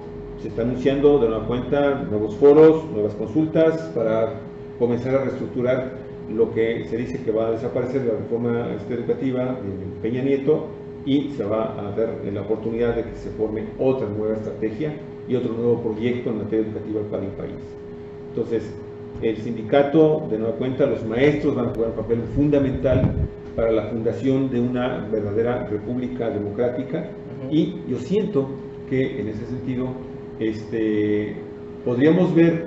S3: se está anunciando de nueva cuenta nuevos foros, nuevas consultas para comenzar a reestructurar lo que se dice que va a desaparecer de la reforma educativa de Peña Nieto, y se va a dar la oportunidad de que se forme otra nueva estrategia y otro nuevo proyecto en materia educativa para el país. Entonces, el sindicato, de nueva cuenta, los maestros van a jugar un papel fundamental para la fundación de una verdadera república democrática. Y yo siento que en ese sentido podríamos ver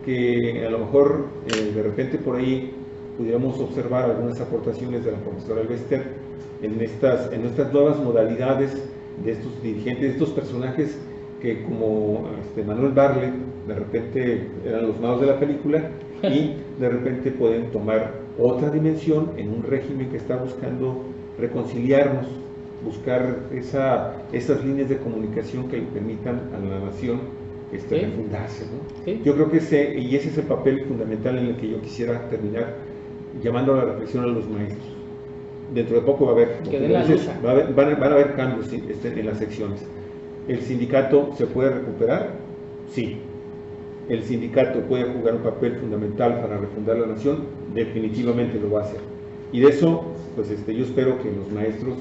S3: que a lo mejor de repente por ahí pudiéramos observar algunas aportaciones de la profesora Bester en estas nuevas modalidades de estos dirigentes, de estos personajes que, como Manuel Bartlett, de repente eran los malos de la película y de repente pueden tomar otra dimensión en un régimen que está buscando reconciliarnos, buscar esas líneas de comunicación que le permitan a la nación refundarse, ¿no? Sí. Yo creo que ese es el papel fundamental en el que yo quisiera terminar, llamando a la reflexión a los maestros. Dentro de poco va a haber, van a haber cambios en las secciones. ¿El sindicato se puede recuperar? Sí. ¿El sindicato puede jugar un papel fundamental para refundar la nación? Definitivamente lo va a hacer. Y de eso, pues yo espero que los maestros,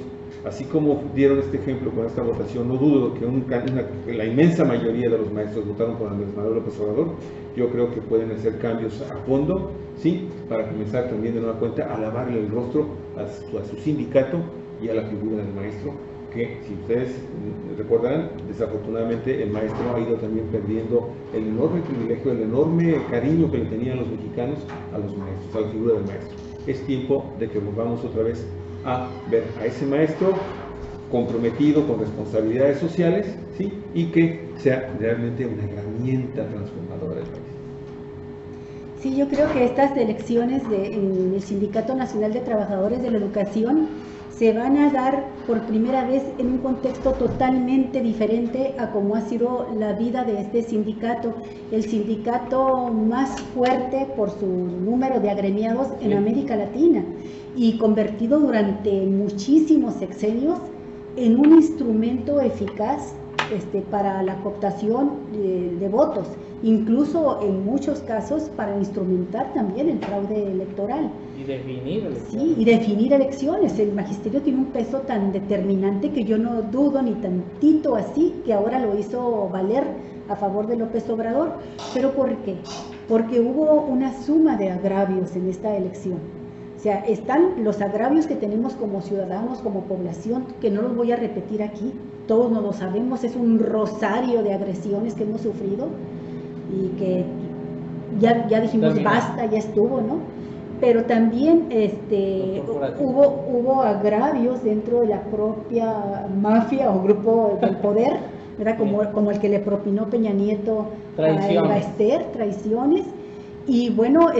S3: así como dieron este ejemplo con esta votación, no dudo que la inmensa mayoría de los maestros votaron por Andrés Manuel López Obrador. Yo creo que pueden hacer cambios a fondo, ¿sí? Para comenzar también de nueva cuenta a lavarle el rostro a su sindicato y a la figura del maestro, que si ustedes recordarán, desafortunadamente el maestro ha ido también perdiendo el enorme privilegio, el enorme cariño que le tenían los mexicanos a los maestros, a la figura del maestro. Es tiempo de que volvamos otra vez a ver a ese maestro comprometido con responsabilidades sociales, ¿sí? Y que sea realmente una herramienta transformadora del país.
S2: Sí, yo creo que estas elecciones en el Sindicato Nacional de Trabajadores de la Educación se van a dar por primera vez en un contexto totalmente diferente a como ha sido la vida de este sindicato, el sindicato más fuerte por su número de agremiados en América Latina y convertido durante muchísimos sexenios en un instrumento eficaz para la cooptación de votos, incluso en muchos casos para instrumentar también el fraude electoral.
S1: Y definir elecciones.
S2: Sí, y definir elecciones. El magisterio tiene un peso tan determinante que yo no dudo ni tantito así que ahora lo hizo valer a favor de López Obrador. ¿Pero por qué? Porque hubo una suma de agravios en esta elección. O sea, están los agravios que tenemos como ciudadanos, como población, que no los voy a repetir aquí, todos nos lo sabemos, es un rosario de agresiones que hemos sufrido y que ya dijimos basta, ya estuvo, ¿no? Pero también hubo agravios dentro de la propia mafia o grupo del poder, ¿verdad? Como el que le propinó Peña Nieto a Elba Ester, traiciones. Y bueno,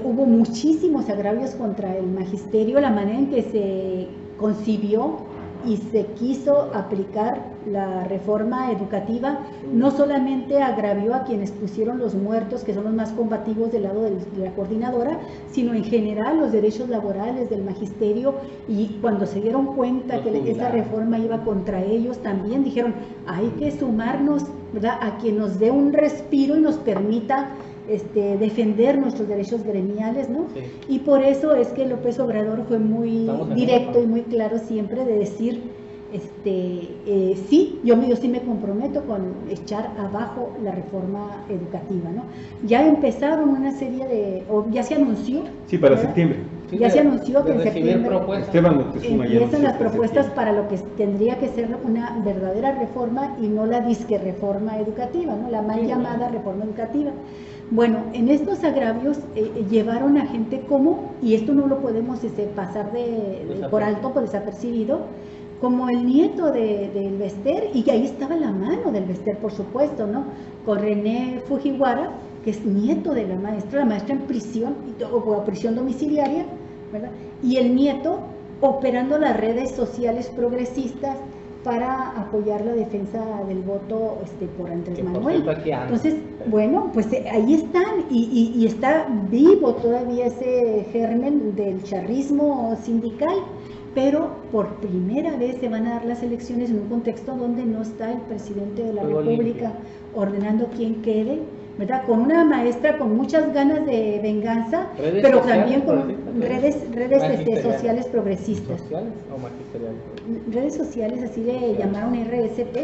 S2: hubo muchísimos agravios contra el magisterio, la manera en que se concibió y se quiso aplicar la reforma educativa, no solamente agravió a quienes pusieron los muertos, que son los más combativos del lado de la coordinadora, sino en general los derechos laborales del magisterio, y cuando se dieron cuenta que esa reforma iba contra ellos, también dijeron, hay que sumarnos, ¿verdad?, a quien nos dé un respiro y nos permita defender nuestros derechos gremiales, ¿no? Sí. Y por eso es que López Obrador fue muy directo y muy claro siempre de decir, sí, yo sí me comprometo con echar abajo la reforma educativa, ¿no? Ya empezaron una serie ya se anunció.
S3: Sí, para septiembre.
S2: Sí, ya se anunció que en septiembre
S3: empiezan
S2: las propuestas para lo que tendría que ser una verdadera reforma y no la disque reforma educativa, ¿no? La mal llamada reforma educativa. Bueno, en estos agravios llevaron a gente como, y esto no lo podemos pasar por alto, por desapercibido, como el nieto de Elba Ester, y que ahí estaba la mano de Elba Ester, por supuesto, ¿no? Con René Fujiwara, que es nieto de la maestra en prisión, o prisión domiciliaria, ¿verdad? Y el nieto operando las redes sociales progresistas para apoyar la defensa del voto por Andrés Manuel. Entonces, bueno, pues ahí están, y está vivo todavía ese germen del charrismo sindical, pero por primera vez se van a dar las elecciones en un contexto donde no está el presidente de la República ordenando quién quede, ¿verdad? Con una maestra con muchas ganas de venganza, pero también con redes sociales progresistas.
S1: ¿Sociales o magisteriales?
S2: Redes sociales, así le llamaron RSP,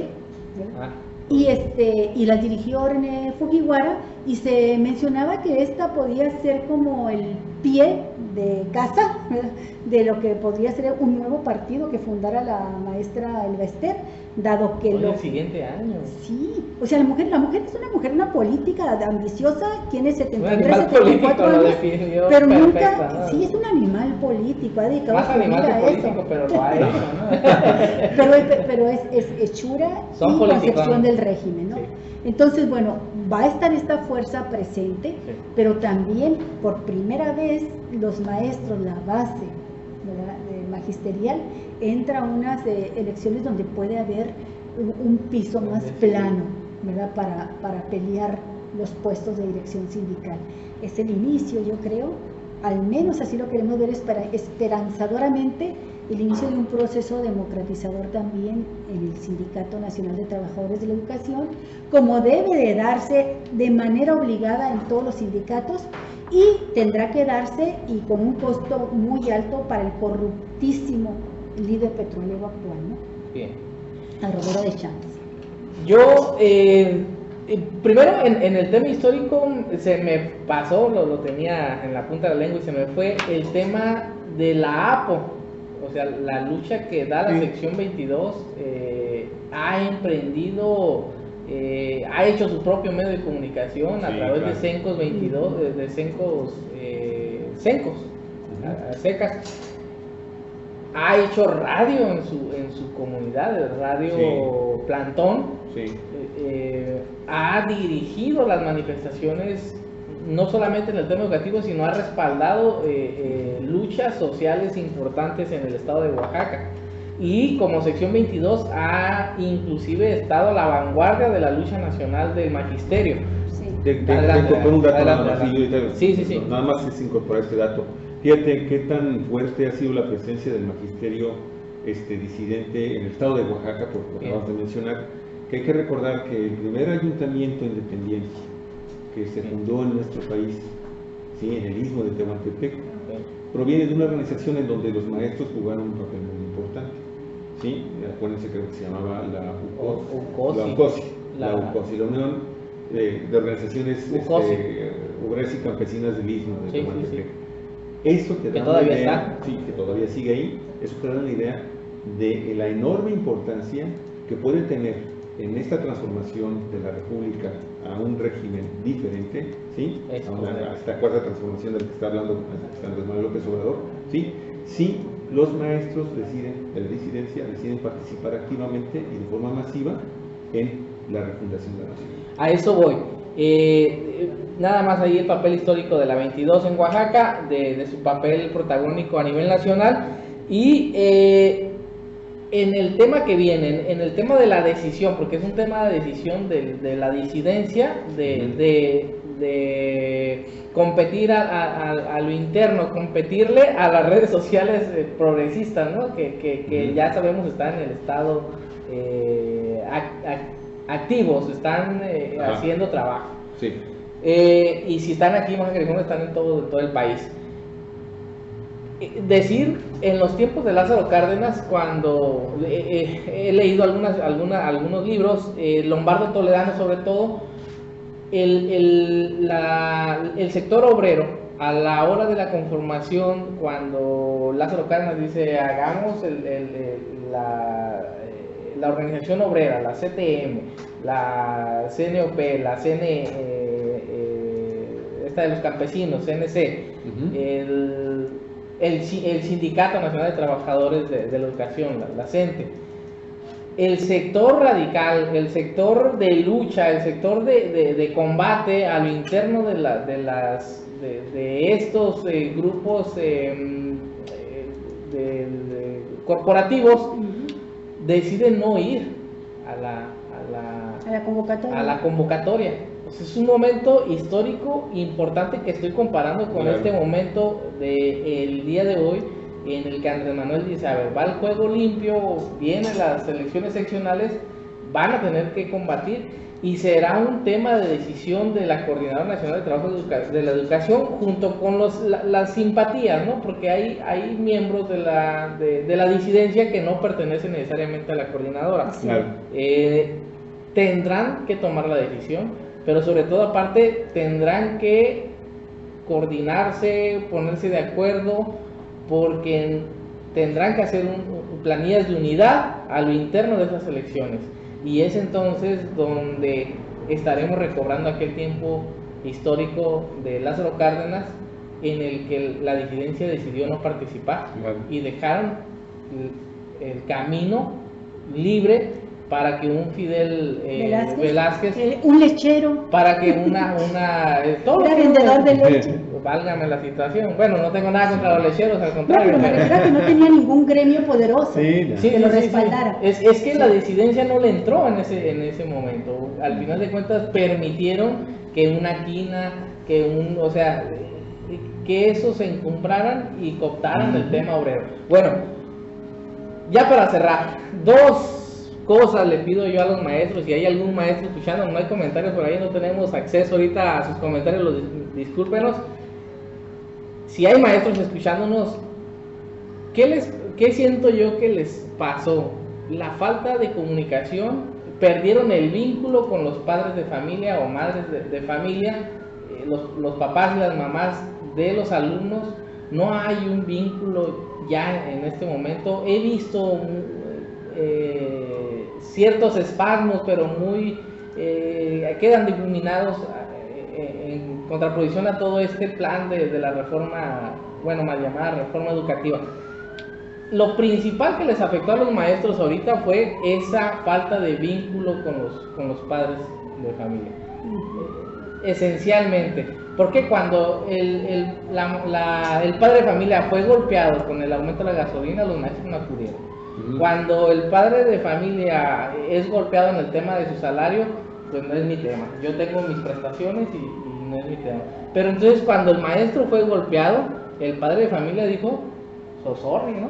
S2: ¿verdad? Y las dirigió René Fujiwara, y se mencionaba que esta podía ser como el pie de casa, ¿verdad?, de lo que podría ser un nuevo partido que fundara la maestra Elba Ester, dado que
S1: el siguiente año.
S2: Sí, o sea, la mujer es una política ambiciosa, tiene 73, 74 años, pero nunca, ¿no? Sí, es un animal político, ha dedicado
S1: su vida a eso. Pero lo ha hecho, ¿no?
S2: pero es hechura y concepción del régimen, ¿no? Sí. Entonces, bueno, va a estar esta fuerza presente,
S1: Sí.
S2: pero también por primera vez los maestros, la base, ¿verdad?, magisterial, entra a unas elecciones donde puede haber un piso más plano, ¿verdad?, para pelear los puestos de dirección sindical. Es el inicio, yo creo, al menos así lo queremos ver esperanzadoramente, el inicio de un proceso democratizador también en el Sindicato Nacional de Trabajadores de la Educación, como debe de darse de manera obligada en todos los sindicatos, y tendrá que darse y con un costo muy alto para el corruptísimo líder petrolero actual, ¿no?
S1: Bien.
S2: A Romero de Champs.
S1: Yo, primero en el tema histórico se me pasó, lo tenía en la punta de la lengua y se me fue el tema de la APO, o sea, la lucha que da la sección 22, ha emprendido, ha hecho su propio medio de comunicación a través de Cencos 22, de Cencos, secas. Ha hecho radio en su comunidad, el radio Plantón. Ha dirigido las manifestaciones no solamente en el tema educativo, sino ha respaldado luchas sociales importantes en el estado de Oaxaca. Y como sección 22 ha inclusive estado a la vanguardia de la lucha nacional del magisterio.
S3: Con un dato nada más,
S1: sí.
S3: Nada más es incorporar este dato. Fíjate qué tan fuerte ha sido la presencia del magisterio disidente en el estado de Oaxaca, por lo que acabas de mencionar, que hay que recordar que el primer ayuntamiento independiente que se fundó en nuestro país, ¿sí?, en el istmo de Tehuantepec, proviene de una organización en donde los maestros jugaron un papel muy importante. ¿Sí? Acuérdense, creo que se llamaba la UCOSI, la Unión de Organizaciones Obreras y Campesinas del Istmo de Tehuantepec. Eso te da una idea, que todavía sigue ahí, eso te da una idea de la enorme importancia que puede tener en esta transformación de la República a un régimen diferente, ¿sí?, a esta cuarta transformación de la que está hablando Andrés Manuel López Obrador, ¿sí?, si los maestros de la disidencia deciden participar activamente y de forma masiva en la refundación de la nación.
S1: A eso voy. Nada más ahí el papel histórico de la 22 en Oaxaca, de su papel protagónico a nivel nacional, y en el tema que viene, en el tema de la decisión, porque es un tema de decisión de la disidencia, de competir a lo interno, competirle a las redes sociales progresistas, ¿no?, que ya sabemos están en el estado activos, están haciendo trabajo.
S3: Sí.
S1: Y si están aquí en Baja California, están en todo el país. Decir, en los tiempos de Lázaro Cárdenas, cuando he leído algunos libros, Lombardo Toledano sobre todo, el sector obrero, a la hora de la conformación, cuando Lázaro Cárdenas dice, hagamos la organización obrera, la CTM, la CNOP, la esta de los campesinos, CNC, el Sindicato Nacional de Trabajadores de la Educación, la CENTE, el sector radical, el sector de lucha, el sector de combate a lo interno de estos grupos corporativos, deciden no ir a la convocatoria. Entonces, es un momento histórico importante que estoy comparando con este momento del día de hoy, en el que Andrés Manuel dice, a ver, va el juego limpio, vienen las elecciones seccionales, van a tener que combatir, y será un tema de decisión de la Coordinadora Nacional de Trabajo de la Educación, junto con las simpatías, ¿no?, porque hay miembros de la disidencia que no pertenecen necesariamente a la coordinadora. Tendrán que tomar la decisión, pero sobre todo aparte tendrán que coordinarse, ponerse de acuerdo, porque tendrán que hacer planillas de unidad a lo interno de esas elecciones, y es entonces donde estaremos recobrando aquel tiempo histórico de Lázaro Cárdenas, en el que la disidencia decidió no participar y dejaron el camino libre para que un Fidel Velázquez,
S2: un lechero,
S1: para que todo
S2: era vendedor de leche.
S1: Válgame la situación. Bueno, no tengo nada contra los lecheros, al contrario.
S2: No, pero me refiero a que no tenía ningún gremio poderoso que lo respaldara.
S1: Es que la disidencia no le entró en ese momento. Al final de cuentas permitieron que una quina, o sea, que esos se encumbraran y cooptaran el tema obrero. Bueno, ya para cerrar, dos cosas le pido yo a los maestros. Si hay algún maestro escuchando, no hay comentarios por ahí, no tenemos acceso ahorita a sus comentarios, discúlpenos. Si hay maestros escuchándonos, ¿qué siento yo que les pasó? La falta de comunicación, perdieron el vínculo con los padres de familia o madres de familia, los papás y las mamás de los alumnos. No hay un vínculo ya en este momento. He visto ciertos espasmos, pero quedan difuminados en contraposición a todo este plan de la reforma, bueno, mal llamada reforma educativa. Lo principal que les afectó a los maestros ahorita fue esa falta de vínculo con los padres de familia. Esencialmente, porque cuando el padre de familia fue golpeado con el aumento de la gasolina, los maestros no acudieron. Cuando el padre de familia es golpeado en el tema de su salario, pues no es mi tema. Yo tengo mis prestaciones y no es mi tema. Pero entonces cuando el maestro fue golpeado, el padre de familia dijo, so sorry, ¿no?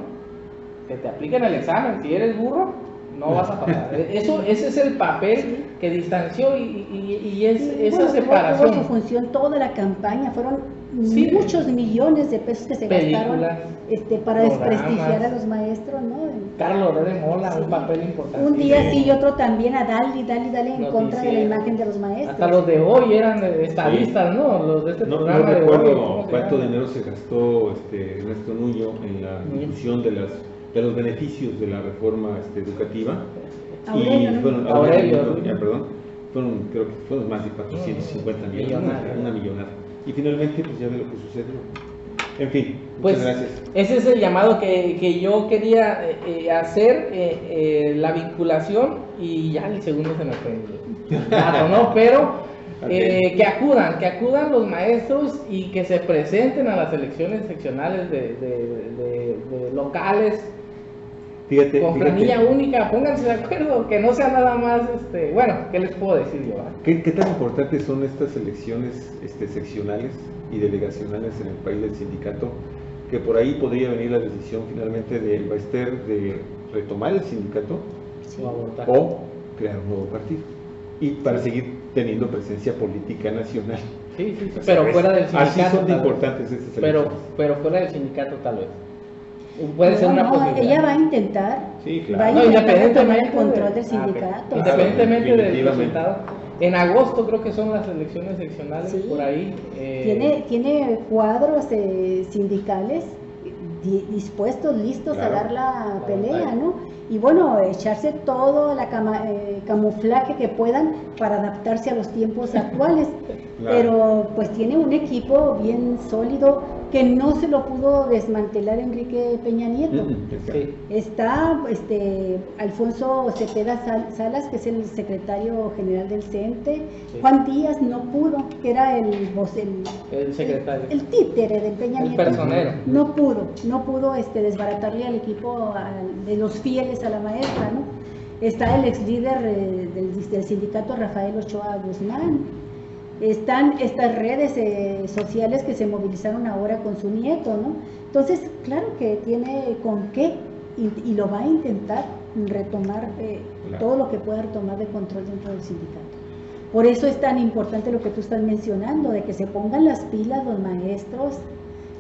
S1: Que te apliquen el examen, si eres burro, no vas a pasar. Ese es el papel que distanció y esa separación.
S2: Tuvo su función toda la campaña, fueron muchos millones de pesos que se gastaron para desprestigiar a los maestros, ¿no?
S1: Carlos de Mola, un papel importante.
S2: Un día sí y otro también a dale en contra de la imagen de los maestros.
S1: Hasta los de hoy eran estadistas, ¿no? Los de este programa.
S3: No recuerdo cuánto dinero se gastó Ernesto Nuño en la difusión de los beneficios de la reforma educativa. Aurelio, creo que fueron más de 450 millones, una millonada. Y finalmente, pues ya ve lo que sucedió. En fin, muchas gracias.
S1: Ese es el llamado que yo quería hacer, la vinculación, y ya el segundo se me fue. Claro, ¿no? Pero que acudan los maestros y que se presenten a las elecciones seccionales de locales. Con planilla única, pónganse de acuerdo, que no sea nada más, bueno, ¿qué les puedo decir yo?
S3: ¿Qué tan importantes son estas elecciones seccionales y delegacionales en el país del sindicato? Que por ahí podría venir la decisión finalmente del Baester de retomar el sindicato o crear un nuevo partido, y para seguir teniendo presencia política nacional.
S1: Sí, pero fuera del sindicato.
S3: Así son de importantes estas elecciones.
S1: Pero fuera del sindicato tal vez. Puede ser una posibilidad.
S2: Ella va a intentar,
S1: independientemente
S2: el control del sindicato.
S1: Independientemente del resultado. En agosto creo que son las elecciones seccionales, por ahí.
S2: Tiene cuadros sindicales dispuestos, listos a dar la pelea, ¿no? Y bueno, echarse todo la camuflaje que puedan para adaptarse a los tiempos actuales. Pero pues tiene un equipo bien sólido que no se lo pudo desmantelar Enrique Peña Nieto. Está Alfonso Cepeda Salas, que es el secretario general del CENTE. Juan Díaz no pudo, que era el secretario, el títere del Peña Nieto.
S1: Personero.
S2: No pudo desbaratarle al equipo de los fieles a la maestra, ¿no? Está el ex líder del sindicato, Rafael Ochoa Guzmán. Están estas redes sociales que se movilizaron ahora con su nieto, ¿no? Entonces, claro que tiene con qué y lo va a intentar retomar todo lo que pueda retomar de control dentro del sindicato. Por eso es tan importante lo que tú estás mencionando, de que se pongan las pilas los maestros,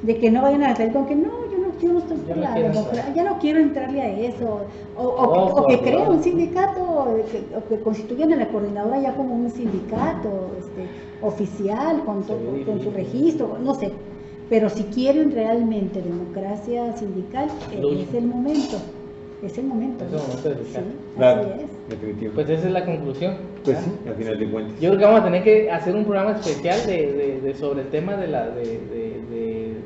S2: de que no vayan a hacer con que no, yo no estoy por la democracia, ya no quiero entrarle a eso, o que creen un sindicato, o que constituyan a la coordinadora ya como un sindicato oficial, con su registro, no sé, pero si quieren realmente democracia sindical, es el momento. Es el momento.
S1: Es el momento de luchar.
S2: Sí, así es.
S3: Definitivo.
S1: Pues esa es la conclusión.
S3: Pues sí, al final de cuentas.
S1: Yo creo que vamos a tener que hacer un programa especial sobre el tema de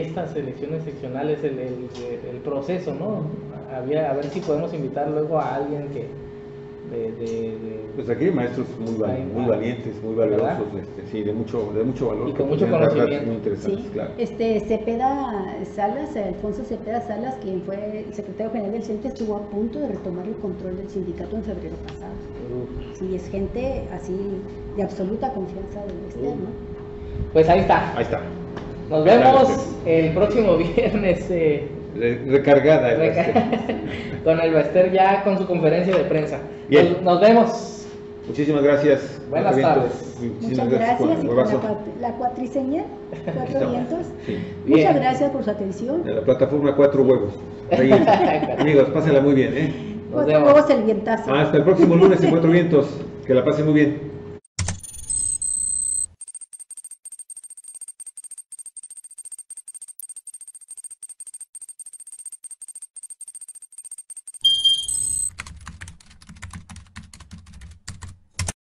S1: estas elecciones seccionales, el proceso, ¿no? A ver si podemos invitar luego a alguien
S3: Pues aquí hay maestros muy valientes, muy valiosos, sí, de mucho valor.
S1: Y con mucho conocimiento.
S3: Muy interesantes,
S2: Sí.
S3: claro.
S2: Cepeda Salas, Alfonso Cepeda Salas, quien fue el secretario general del CENTE, estuvo a punto de retomar el control del sindicato en febrero pasado. Sí, es gente así de absoluta confianza del Bester, ¿no?
S1: Pues ahí está.
S3: Ahí está.
S1: Nos vemos el próximo viernes.
S3: Recargada.
S1: Con el Bester ya con su conferencia de prensa.
S3: Bien.
S1: Nos vemos.
S3: Muchísimas gracias.
S1: Buenas tardes.
S2: Muchas gracias y por la cuatriseñal, Cuatro Vientos.
S3: Sí.
S2: Muchas gracias por su atención.
S3: En la plataforma Cuatro Huevos. Ahí, amigos, pásenla muy bien, ¿eh?
S1: Nos
S2: Cuatro
S1: vemos.
S2: huevos el vientazo.
S3: Hasta el próximo lunes en Cuatro Vientos. Que la pasen muy bien.